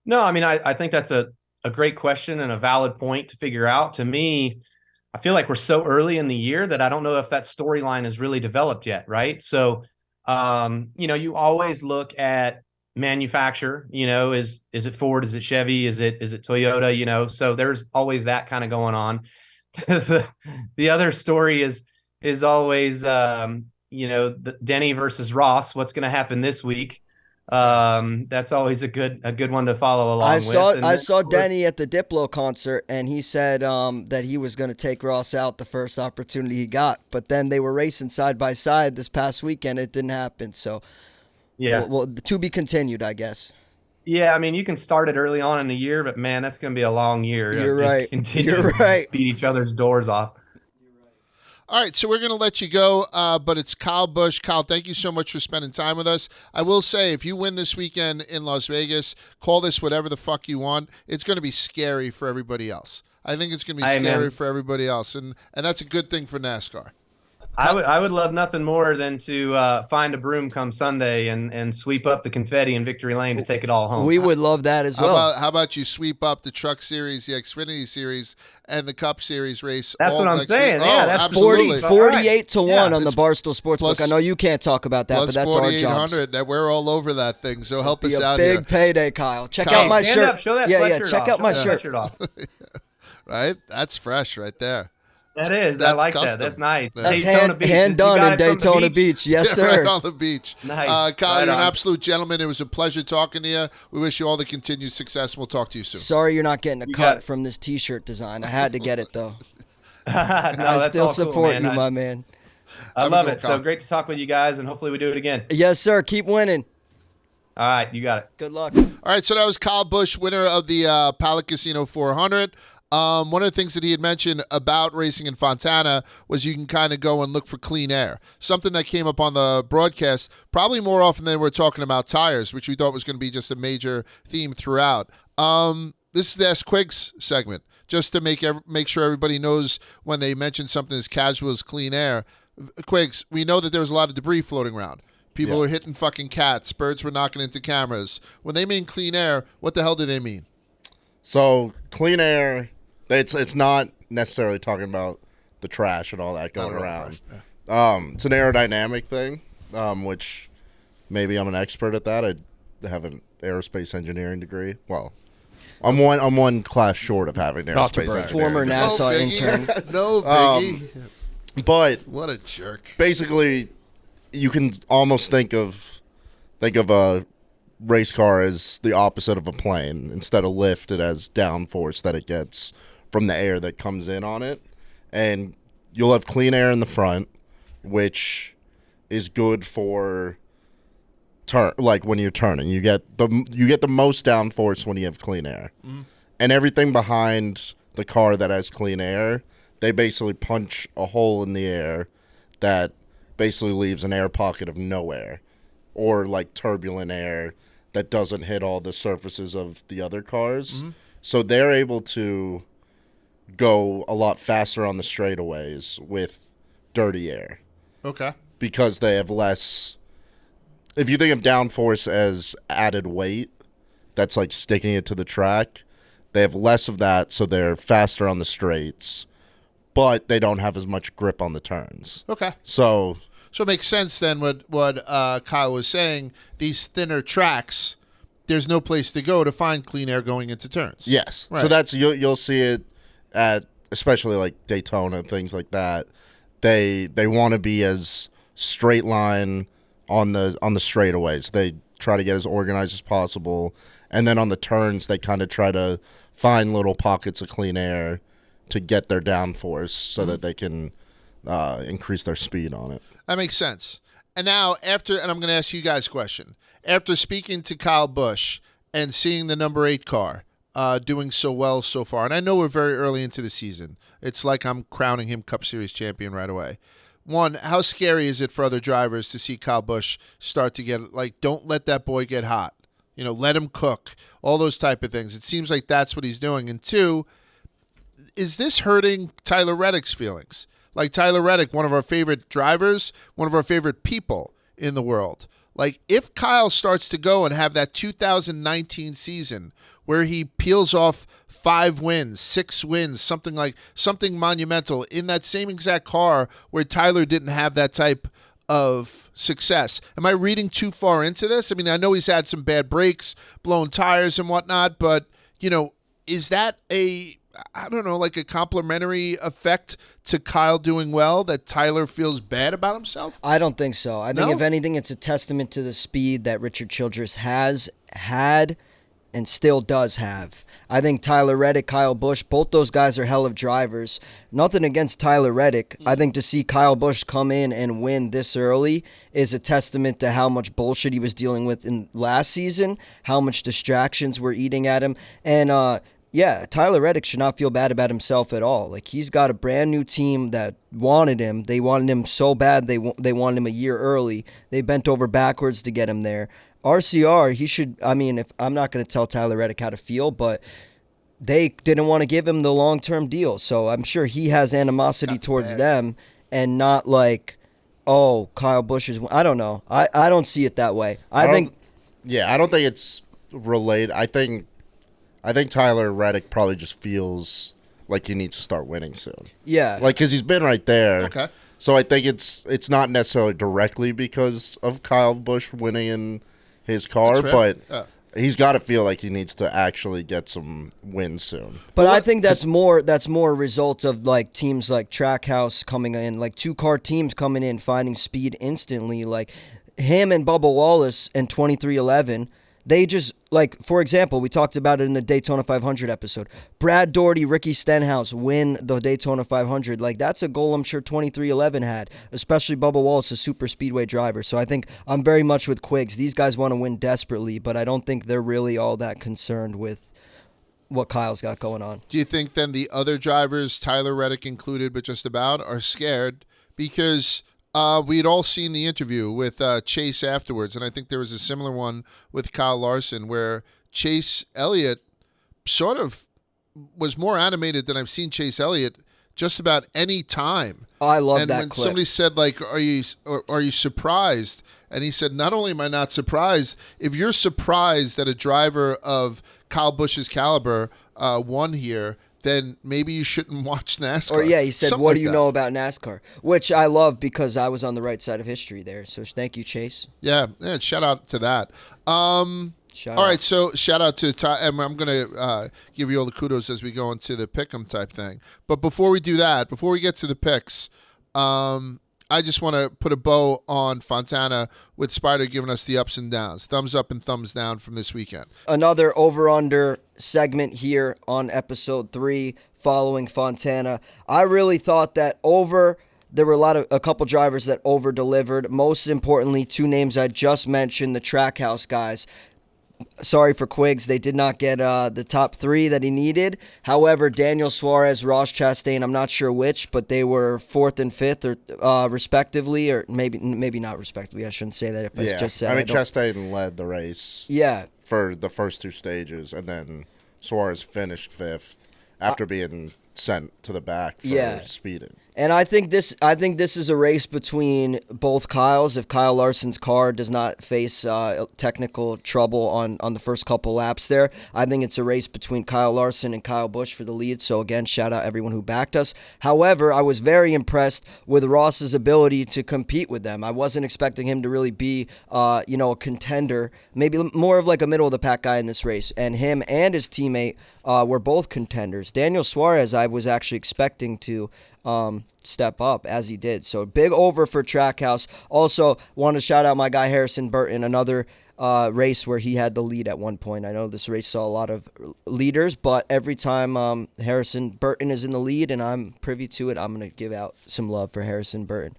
No, I mean, I think that's a great question and a valid point to figure out. To me, I feel like we're so early in the year that I don't know if that storyline is really developed yet, right? So, you always look at manufacturer, is it Ford, is it Chevy, is it Toyota, so there's always that kind of going on. The other story is always the Denny versus Ross. What's going to happen this week? That's always a good one to follow along with. I saw Denny at the Diplo concert, and he said that he was going to take Ross out the first opportunity he got, but then they were racing side by side this past weekend. It didn't happen, so yeah, well, to be continued, I guess. Yeah, I mean, you can start it early on in the year, but man, that's going to be a long year. You're right. Continue You're right. to beat each other's doors off. All right, so we're going to let you go, but it's Kyle Busch. Kyle, thank you so much for spending time with us. I will say, if you win this weekend in Las Vegas, call this whatever the fuck you want. It's going to be scary for everybody else. I think it's going to be scary for everybody else, and that's a good thing for NASCAR. I would love nothing more than to find a broom come Sunday and sweep up the confetti in Victory Lane to take it all home. We would love that as well. How about you sweep up the Truck Series, the Xfinity Series, and the Cup Series race? That's what I'm saying. Week? Yeah, that's 48 to 1 on the Barstool Sportsbook. I know you can't talk about that, but that's our job. That we're all over that thing. So help us out here. Big payday, Kyle. Check out my shirt. Up, show that check out my shirt. Right, that's fresh right there. That is. That's I like custom. that. That's nice. That's hand done in Daytona Beach. Yes, sir. Right on the beach. Nice. Kyle, you're an absolute gentleman. It was a pleasure talking to you. We wish you all the continued success. We'll talk to you soon. Sorry you're not getting a cut from this T-shirt design. I had to get it, though. No, I still support you, my man. I love it. So great to talk with you guys, and hopefully we do it again. Yes, sir. Keep winning. All right, you got it. Good luck. All right, so that was Kyle Busch, winner of the Pallet Casino 400. One of the things that he had mentioned about racing in Fontana was you can kind of go and look for clean air. Something that came up on the broadcast probably more often than we're talking about tires, which we thought was going to be just a major theme throughout. This is the Ask QUIGS segment, just to make sure everybody knows when they mention something as casual as clean air. QUIGS, we know that there was a lot of debris floating around. People were hitting fucking cats. Birds were knocking into cameras. When they mean clean air, what the hell do they mean? So clean air... It's not necessarily talking about the trash and all that going around. It's an aerodynamic thing, which maybe I'm an expert at that. I have an aerospace engineering degree. Well, I'm one class short of having an aerospace engineering. Former NASA intern. No biggie. But what a jerk. Basically, you can almost think of a race car as the opposite of a plane. Instead of lift, it has downforce that it gets from the air that comes in on it. And you'll have clean air in the front, which is good for like when you're turning. You get the most downforce when you have clean air. Mm-hmm. And everything behind the car that has clean air, they basically punch a hole in the air that basically leaves an air pocket of no air, or like turbulent air that doesn't hit all the surfaces of the other cars. Mm-hmm. So they're able to go a lot faster on the straightaways with dirty air. Okay. Because they have less... If you think of downforce as added weight, that's like sticking it to the track, they have less of that, so they're faster on the straights, but they don't have as much grip on the turns. Okay. So it makes sense then what Kyle was saying. These thinner tracks, there's no place to go to find clean air going into turns. Yes. Right. So that's you'll see it at especially like Daytona and things like that. They want to be as straight line on the straightaways. They try to get as organized as possible, and then on the turns they kind of try to find little pockets of clean air to get their downforce so that they can increase their speed on it. That makes sense. And now and I'm going to ask you guys a question. After speaking to Kyle Busch and seeing the number 8 car doing so well so far, and I know we're very early into the season. It's like I'm crowning him Cup Series champion right away. One, how scary is it for other drivers to see Kyle Busch start to get, like, don't let that boy get hot. You know, let him cook. All those type of things. It seems like that's what he's doing. And two, is this hurting Tyler Reddick's feelings? Like Tyler Reddick, one of our favorite drivers, one of our favorite people in the world. Like, if Kyle starts to go and have that 2019 season where he peels off 5 wins, 6 wins, something monumental in that same exact car where Tyler didn't have that type of success. Am I reading too far into this? I mean, I know he's had some bad breaks, blown tires and whatnot, but, is that like a complimentary effect to Kyle doing well that Tyler feels bad about himself? I don't think so. I think No? if anything, it's a testament to the speed that Richard Childress has had and still does have. I think Tyler Reddick, Kyle Busch, both those guys are hell of drivers. Nothing against Tyler Reddick. I think to see Kyle Busch come in and win this early is a testament to how much bullshit he was dealing with in last season, how much distractions were eating at him. And, yeah, Tyler Reddick should not feel bad about himself at all. Like, he's got a brand new team that wanted him. They wanted him so bad they wanted him a year early. They bent over backwards to get him there. RCR, he should, if I'm not going to tell Tyler Reddick how to feel, but they didn't want to give him the long-term deal. So I'm sure he has animosity towards them and not like, oh, Kyle Busch is, I don't know. I don't see it that way. I don't think it's related. I think Tyler Reddick probably just feels like he needs to start winning soon. Yeah. Like, because he's been right there. Okay. So I think it's not necessarily directly because of Kyle Busch winning in his car, but he's got to feel like he needs to actually get some wins soon. But I think that's more a result of like teams like Trackhouse coming in, like 2-car teams coming in, finding speed instantly. Like him and Bubba Wallace in 2311, they just, like, for example, we talked about it in the Daytona 500 episode. Brad Doherty, Ricky Stenhouse win the Daytona 500. Like, that's a goal I'm sure 2311 had, especially Bubba Wallace, a super speedway driver. So I think I'm very much with Quiggs. These guys want to win desperately, but I don't think they're really all that concerned with what Kyle's got going on. Do you think then the other drivers, Tyler Reddick included, but just about, are scared because we had all seen the interview with Chase afterwards, and I think there was a similar one with Kyle Larson where Chase Elliott sort of was more animated than I've seen Chase Elliott just about any time. Oh, I love and that when clip. somebody said, like, are you surprised? And he said, not only am I not surprised, if you're surprised that a driver of Kyle Busch's caliber won here, then maybe you shouldn't watch NASCAR. Or yeah, he said, Something what like do you that. know about NASCAR? Which I love because I was on the right side of history there. So thank you, Chase. Yeah, shout out to that. All right, so shout out to Ty. And I'm going to give you all the kudos as we go into the pick'em type thing. But before we do that, before we get to the picks, I just want to put a bow on Fontana with Spider giving us the ups and downs. Thumbs up and thumbs down from this weekend. Another over-under segment here on episode 3 following Fontana. I really thought that there were a couple drivers that over-delivered. Most importantly, 2 names I just mentioned, the Trackhouse guys. Sorry for Quiggs. They did not get the top 3 that he needed. However, Daniel Suarez, Ross Chastain, I'm not sure which, but they were 4th and 5th or respectively, or maybe not respectively. I shouldn't say that if I just said it. Chastain led the race for the first 2 stages, and then Suarez finished 5th after being sent to the back for speeding. And I think this is a race between both Kyles. If Kyle Larson's car does not face technical trouble on the first couple laps there, I think it's a race between Kyle Larson and Kyle Busch for the lead. So again, shout out everyone who backed us. However, I was very impressed with Ross's ability to compete with them. I wasn't expecting him to really be a contender, maybe more of like a middle of the pack guy in this race. And him and his teammate were both contenders. Daniel Suarez, I was actually expecting to step up as he did. So big over for Trackhouse. Also want to shout out my guy Harrison Burton, another race where he had the lead at one point. I know this race saw a lot of leaders, but every time Harrison Burton is in the lead and I'm privy to it, I'm going to give out some love for Harrison Burton.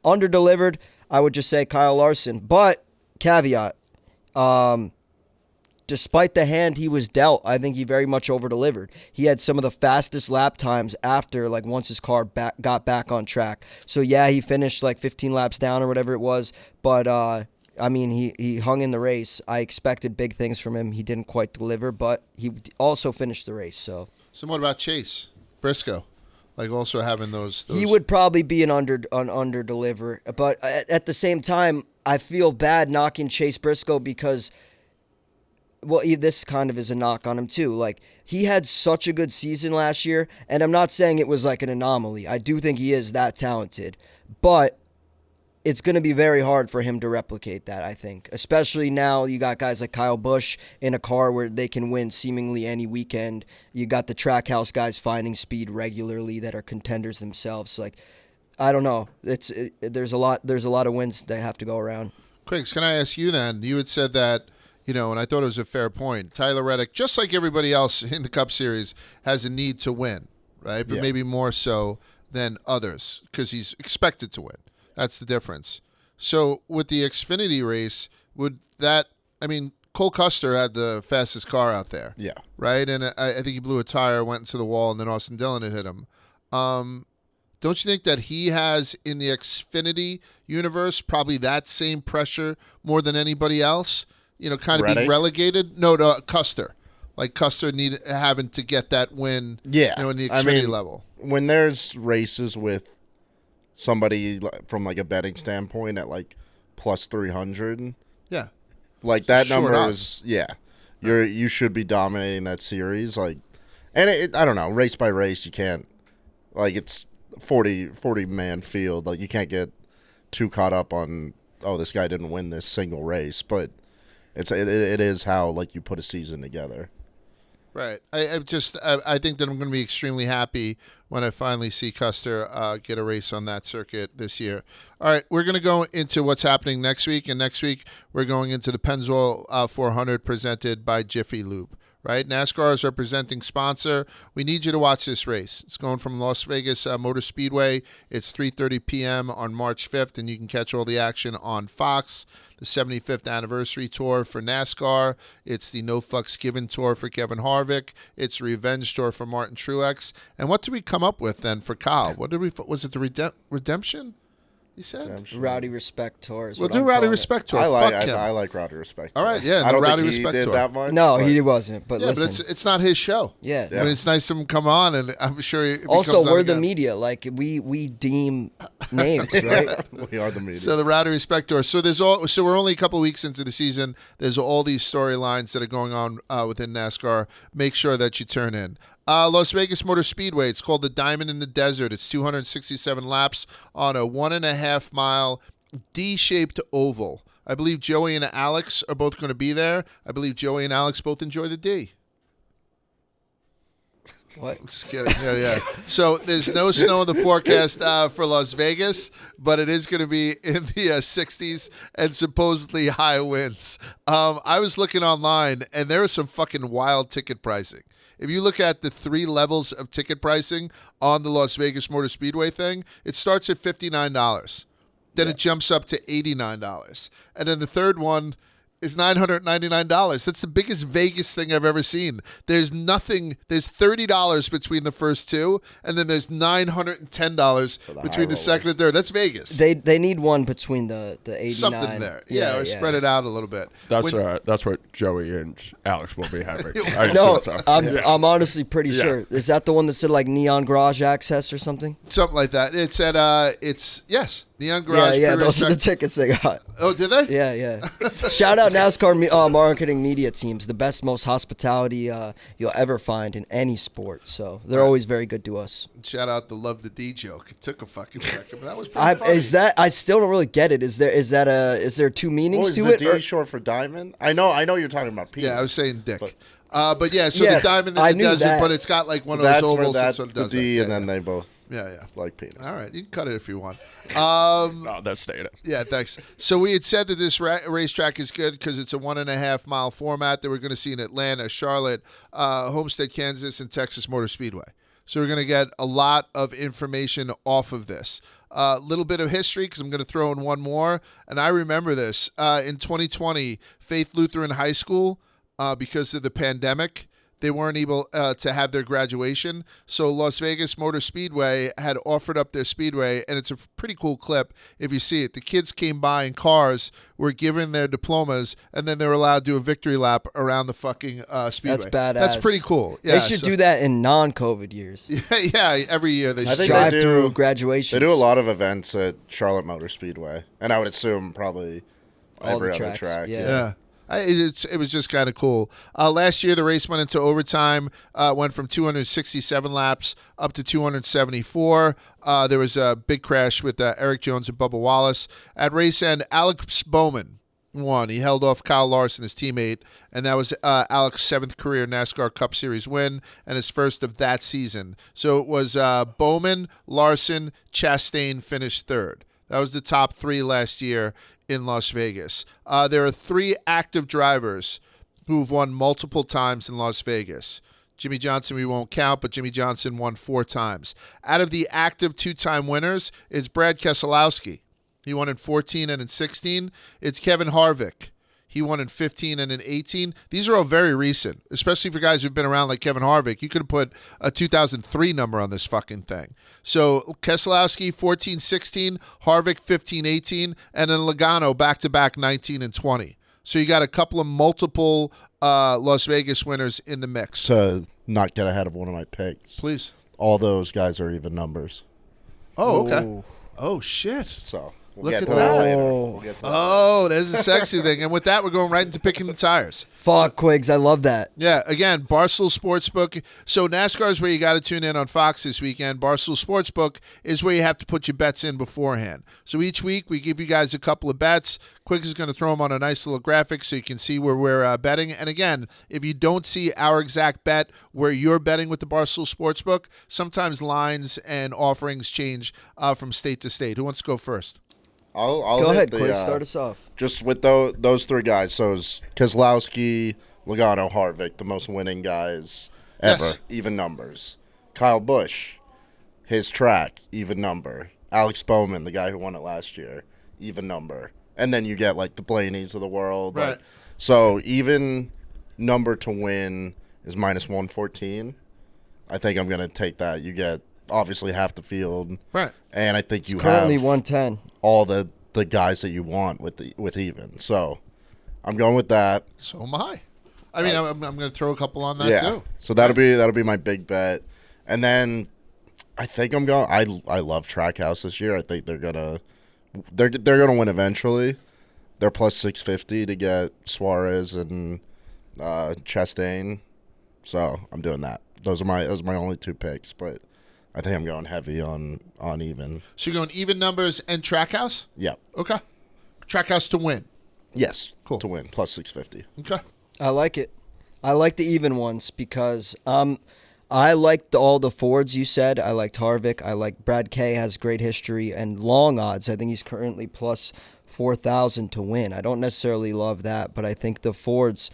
Under-delivered, I would just say Kyle Larson, but caveat, despite the hand he was dealt, I think he very much over-delivered. He had some of the fastest lap times after, like, once his car got back on track. So, yeah, he finished, like, 15 laps down or whatever it was. But, he hung in the race. I expected big things from him. He didn't quite deliver, but he also finished the race. So what about Chase Briscoe? Like, also having those... He would probably be an under-deliver. But at the same time, I feel bad knocking Chase Briscoe because... Well, this kind of is a knock on him, too. Like, he had such a good season last year, and I'm not saying it was like an anomaly. I do think he is that talented. But it's going to be very hard for him to replicate that, I think. Especially now you got guys like Kyle Busch in a car where they can win seemingly any weekend. You got the Trackhouse guys finding speed regularly that are contenders themselves. So, like, I don't know. There's a lot of wins that have to go around. Quiggs, can I ask you then? You had said that, and I thought it was a fair point. Tyler Reddick, just like everybody else in the Cup Series, has a need to win, right? But maybe more so than others because he's expected to win. That's the difference. So with the Xfinity race, Cole Custer had the fastest car out there. Yeah. Right? And I think he blew a tire, went into the wall, and then Austin Dillon had hit him. Don't you think that he has, in the Xfinity universe, probably that same pressure more than anybody else? Kind of Reddick? being relegated? No, to Custer. Like Custer having to get that win in the Xfinity level. When there's races with somebody from like a betting standpoint at like plus 300, like that number is you should be dominating that series, like, and I don't know, race by race you can't, like, it's 40 man field, like you can't get too caught up on, oh, this guy didn't win this single race, but it is how, like, you put a season together. Right. I think that I'm going to be extremely happy when I finally see Custer get a race on that circuit this year. All right, we're going to go into what's happening next week, and next week we're going into the Pennzoil 400 presented by Jiffy Lube. Right, NASCAR is our presenting sponsor. We need you to watch this race. It's going from Las Vegas Motor Speedway. It's 3:30 p.m. on March 5th, and you can catch all the action on Fox. The 75th anniversary tour for NASCAR. It's the No Fucks Given tour for Kevin Harvick. It's the Revenge tour for Martin Truex. And what did we come up with then for Kyle? Was it the Redemption? You said Rowdy Respect Tour. We'll do Rowdy Respect Tour. I like Rowdy Respect Tour. All right, yeah. I don't Rowdy think he Respect did Tour. that much. No, he wasn't. But listen, but it's not his show. Yeah. I mean, it's nice to him come on, and I'm sure. Also, we're the media. Like we deem names, right? We are the media. So the Rowdy Respect Tour. So we're only a couple weeks into the season. There's all these storylines that are going on within NASCAR. Make sure that you turn in. Las Vegas Motor Speedway. It's called the Diamond in the Desert. It's 267 laps on a 1.5 mile D-shaped oval. I believe Joey and Alex are both going to be there. I believe Joey and Alex both enjoy the D. What? Just kidding. Yeah. So there's no snow in the forecast for Las Vegas, but it is going to be in the 60s and supposedly high winds. I was looking online, and there was some fucking wild ticket pricing. If you look at the 3 levels of ticket pricing on the Las Vegas Motor Speedway thing, it starts at $59. Then it jumps up to $89. And then the third one is $999. That's the biggest Vegas thing I've ever seen. There's $30 between the first two, and then there's $910 between the second and third. That's Vegas. They need one between the 89. Something there. Yeah, or spread it out a little bit. That's what Joey and Alex will be having. No, I'm honestly pretty sure. Is that the one that said like Neon Garage Access or something? Something like that. It's at yes. Neon Garage. Yeah, those are the tickets they got. Oh, did they? Yeah. Shout out NASCAR marketing media teams, the best, most hospitality you'll ever find in any sport. So they're always very good to us. Shout out the Love the D joke. It took a fucking second, but that was pretty funny. I still don't really get it. Is there two meanings to it? Is the D short for diamond? I know you're talking about penis. Yeah, I was saying dick. But yeah, so the diamond in the desert, but it's got like one of those ovals. That's the D, and then they both like penis. All right, you can cut it if you want. No, that's staying. Yeah, thanks. So we had said that this racetrack is good because it's a 1.5 mile format that we're going to see in Atlanta, Charlotte, Homestead, Kansas, and Texas Motor Speedway. So we're going to get a lot of information off of this. A little bit of history because I'm going to throw in one more. And I remember this. In 2020, Faith Lutheran High School, because of the pandemic, they weren't able to have their graduation. So Las Vegas Motor Speedway had offered up their speedway, and it's a pretty cool clip if you see it. The kids came by in cars, were given their diplomas, and then they were allowed to do a victory lap around the fucking speedway. That's badass. That's pretty cool. Yeah, they should do that in non-COVID years. Yeah, every year they should. Drive through graduation. They do a lot of events at Charlotte Motor Speedway, and I would assume probably every other track. Yeah. It was just kind of cool. Last year, the race went into overtime, went from 267 laps up to 274. There was a big crash with Eric Jones and Bubba Wallace. At race end, Alex Bowman won. He held off Kyle Larson, his teammate, and that was Alex's 7th career NASCAR Cup Series win and his first of that season. So it was Bowman, Larson, Chastain finished 3rd. That was the top 3 last year in Las Vegas. There are 3 active drivers who've won multiple times in Las Vegas. Jimmy Johnson we won't count, but Jimmy Johnson won 4 times. Out of the active 2-time winners is Brad Keselowski. He won in 14 and in 16. It's Kevin Harvick. He won in 15 and in 18. These are all very recent, especially for guys who've been around like Kevin Harvick. You could have put a 2003 number on this fucking thing. So Keselowski 14-16, Harvick 15-18, and then Logano back-to-back 19 and 20. So you got a couple of multiple Las Vegas winners in the mix. To not get ahead of one of my picks, Please. all those guys are even numbers. Oh, okay. Ooh. Oh, shit. So we'll Look get at to that. later. We'll get to that. Oh, there's a sexy thing. And with that, we're going right into picking the tires. Fuck, Quigs. I love that. Yeah, again, Barstool Sportsbook. So NASCAR is where you got to tune in on Fox this weekend. Barstool Sportsbook is where you have to put your bets in beforehand. So each week we give you guys a couple of bets. Quiggs is going to throw them on a nice little graphic so you can see where we're betting. And again, if you don't see our exact bet where you're betting with the Barstool Sportsbook, sometimes lines and offerings change from state to state. Who wants to go first? I'll Go hit ahead, Quigs. Start us off. Just with those 3 guys. So it's Keselowski, Logano, Harvick, the most winning guys ever. Yes. Even numbers. Kyle Busch, his track, even number. Alex Bowman, the guy who won it last year, even number. And then you get like the Blaneys of the world. Right. Like, so even number to win is minus 114. I think I'm going to take that. You get obviously half the field. Right. And I think you Currently have 110. all the guys that you want with even. So I'm going with that. So am I. I mean, I'm going to throw a couple on that too. So that'll be my big bet. And then I think I'm going. I love Trackhouse this year. I think they're gonna win eventually. They're plus 650 to get Suarez and Chastain. So I'm doing that. Those are my only 2 picks, but I think I'm going heavy on even. So you're going even numbers and Trackhouse? Yep. Okay. Trackhouse to win. Yes. Cool. To win plus 650. Okay. I like it. I like the even ones because I liked all the Fords you said. I liked Harvick. I like Brad K has great history and long odds. I think he's currently plus 4,000 to win. I don't necessarily love that, but I think the Fords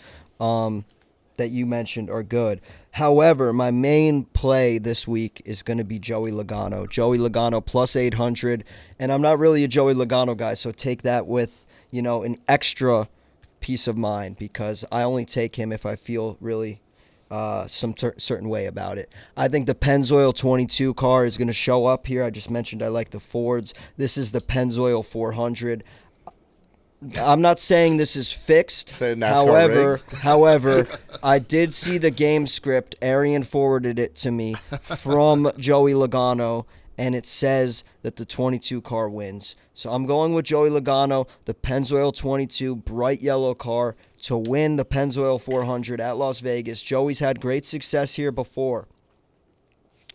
that you mentioned are good. However, my main play this week is going to be Joey Logano. Joey Logano plus 800, and I'm not really a Joey Logano guy, so take that with, an extra peace of mind because I only take him if I feel really certain way about it. I think the Pennzoil 22 car is going to show up here. I just mentioned I like the Fords. This is the Pennzoil 400. I'm not saying this is fixed. However, I did see the game script. Arian forwarded it to me from Joey Logano, and it says that the 22 car wins. So I'm going with Joey Logano, the Pennzoil 22 bright yellow car to win the Pennzoil 400 at Las Vegas. Joey's had great success here before.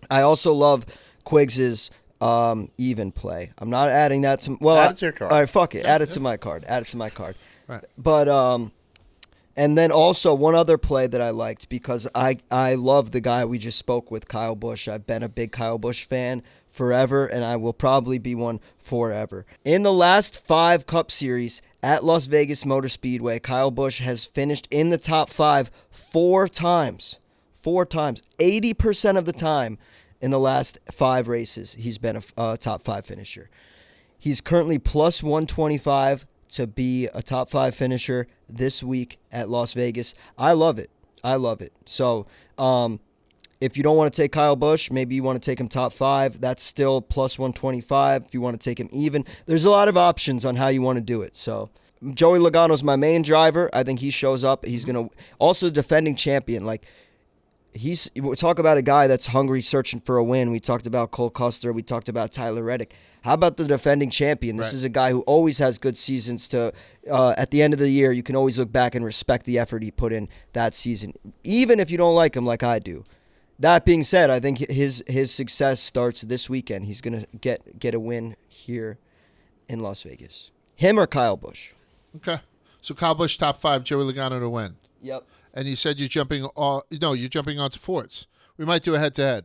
I also love Quiggs's even play. I'm not adding that to add it to your card. All right, fuck it. Add it to my card. Right. But and then also one other play that I liked because I love the guy we just spoke with, Kyle Busch. I've been a big Kyle Busch fan forever, and I will probably be one forever. In the last 5 Cup Series at Las Vegas Motor Speedway, Kyle Busch has finished in the top 5 4 times. 4 times. 80% of the time. In the last 5 races, he's been a top 5 finisher. He's currently plus 125 to be a top 5 finisher this week at Las Vegas. I love it. So if you don't want to take Kyle Busch, maybe you want to take him top 5. That's still plus 125. If you want to take him even, there's a lot of options on how you want to do it. So Joey Logano's my main driver. I think he shows up. He's going to also defending champion. Like, we talk about a guy that's hungry, searching for a win. We talked about Cole Custer. We talked about Tyler Reddick. How about the defending champion? This is a guy who always has good seasons. At the end of the year, you can always look back and respect the effort he put in that season, even if you don't like him like I do. That being said, I think his success starts this weekend. He's gonna get a win here in Las Vegas. Him or Kyle Busch? Okay. So Kyle Busch top 5, Joey Logano to win. Yep. And you said you're jumping onto Fords. We might do a head-to-head.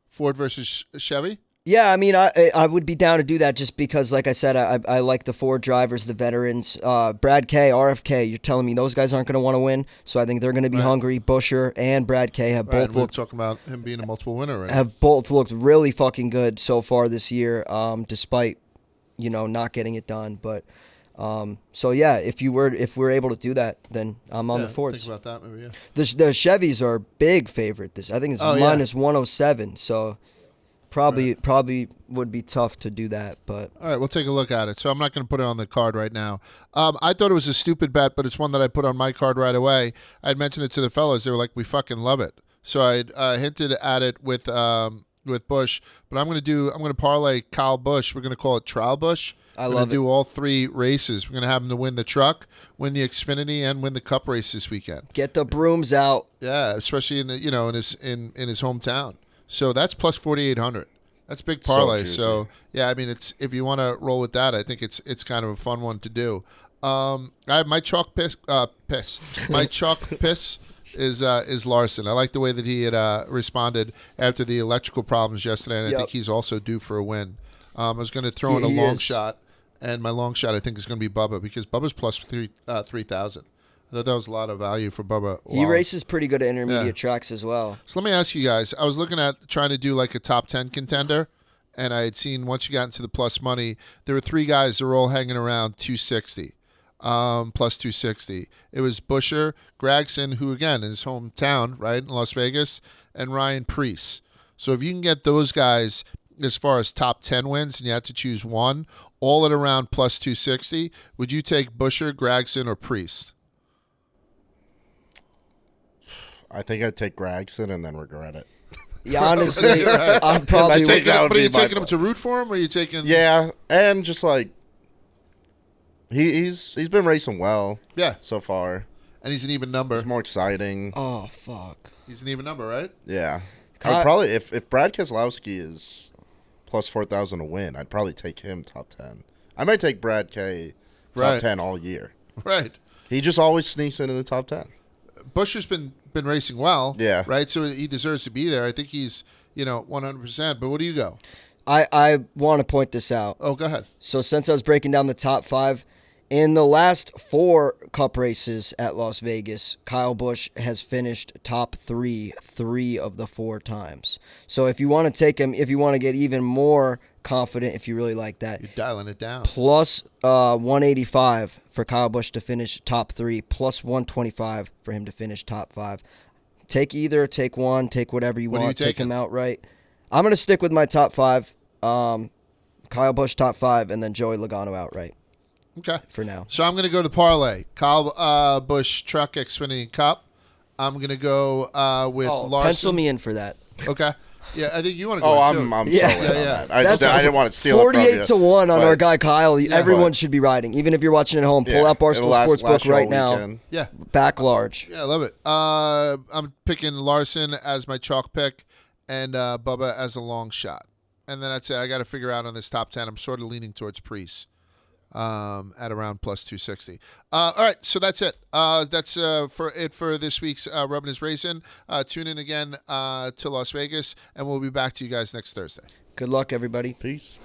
Ford versus Chevy? Yeah, I mean, I would be down to do that just because, like I said, I like the Ford drivers, the veterans. Brad K, RFK, you're telling me those guys aren't going to want to win, so I think they're going to be hungry. Buscher and Brad K have both looked. We're talking about him being a multiple winner, right? Have both looked really fucking good so far this year, despite not getting it done. But so yeah, if we're able to do that, then I'm on the Fords. Think about that, maybe. Yeah. The Chevys are big favorite. I think it's minus 107. So. Probably would be tough to do that, but all right, we'll take a look at it. So I'm not going to put it on the card right now. I thought it was a stupid bet, but it's one that I put on my card right away. I had mentioned it to the fellas. They were like, "We fucking love it." So I hinted at it with Busch, but I'm going to parlay Kyle Busch. We're going to call it Trial Busch. I love it. Do all 3 races. We're going to have him to win the truck, win the Xfinity, and win the Cup race this weekend. Get the brooms out. Yeah, especially in his hometown. So that's plus 4,800. That's big parlay. So yeah, I mean, it's if you want to roll with that, I think it's kind of a fun one to do. I have my chalk piss. My chalk piss is Larson. I like the way that he had responded after the electrical problems yesterday, and I think he's also due for a win. I was going to throw in a long shot, and my long shot I think is going to be Bubba because Bubba's plus 3,000. I thought that was a lot of value for Bubba. He races pretty good at intermediate tracks as well. So let me ask you guys. I was looking at trying to do like a top 10 contender, and I had seen once you got into the plus money, there were 3 guys that were all hanging around 260, plus 260. It was Buscher, Gragson, who again is hometown, right, in Las Vegas, and Ryan Preece. So if you can get those guys as far as top 10 wins and you had to choose one, all at around plus 260, would you take Buscher, Gragson, or Preece? I think I'd take Gragson and then regret it. Yeah, honestly, I'm probably. But are you taking him to root for him, or are you taking? Yeah, and just like he's been racing well. Yeah, so far, and he's an even number. He's more exciting. Oh fuck. He's an even number, right? Yeah, I'd probably if Brad Keselowski is plus 4,000 to win, I'd probably take him top 10. I might take Brad K top 10 all year. Right. He just always sneaks into the top 10. Busch has been racing well. Yeah. Right? So he deserves to be there. I think he's, 100%. But what do you go? I want to point this out. Oh, go ahead. So since I was breaking down the top 5, in the last 4 Cup races at Las Vegas, Kyle Busch has finished top 3 of the 4 times. So if you want to take him, if you want to get even more confident, if you really like that, you're dialing it down. Plus 185 for Kyle Busch to finish top 3, plus 125 for him to finish top 5. Take either, take one, take whatever you want. Take him outright. I'm going to stick with my top 5. Kyle Busch top 5, and then Joey Logano outright. Okay. For now. So I'm going to go to the parlay. Kyle Busch Truck Xfinity Cup. I'm going to go with Larson. Pencil me in for that. Okay. Yeah, I think you want to go. Oh, I'm so in on that. I didn't want to steal 48 to 1 on our guy Kyle. Everyone should be riding. even if you're watching at home. Pull out Barstool Sportsbook right now. Yeah. Back large. Yeah, I love it. I'm picking Larson as my chalk pick and Bubba as a long shot. And then that's it. I got to figure out on this top 10. I'm sort of leaning towards Preece. At around plus 260. All right, so that's it. That's for this week's Rubbin' is Racing. Tune in again to Las Vegas, and we'll be back to you guys next Thursday. Good luck, everybody. Peace.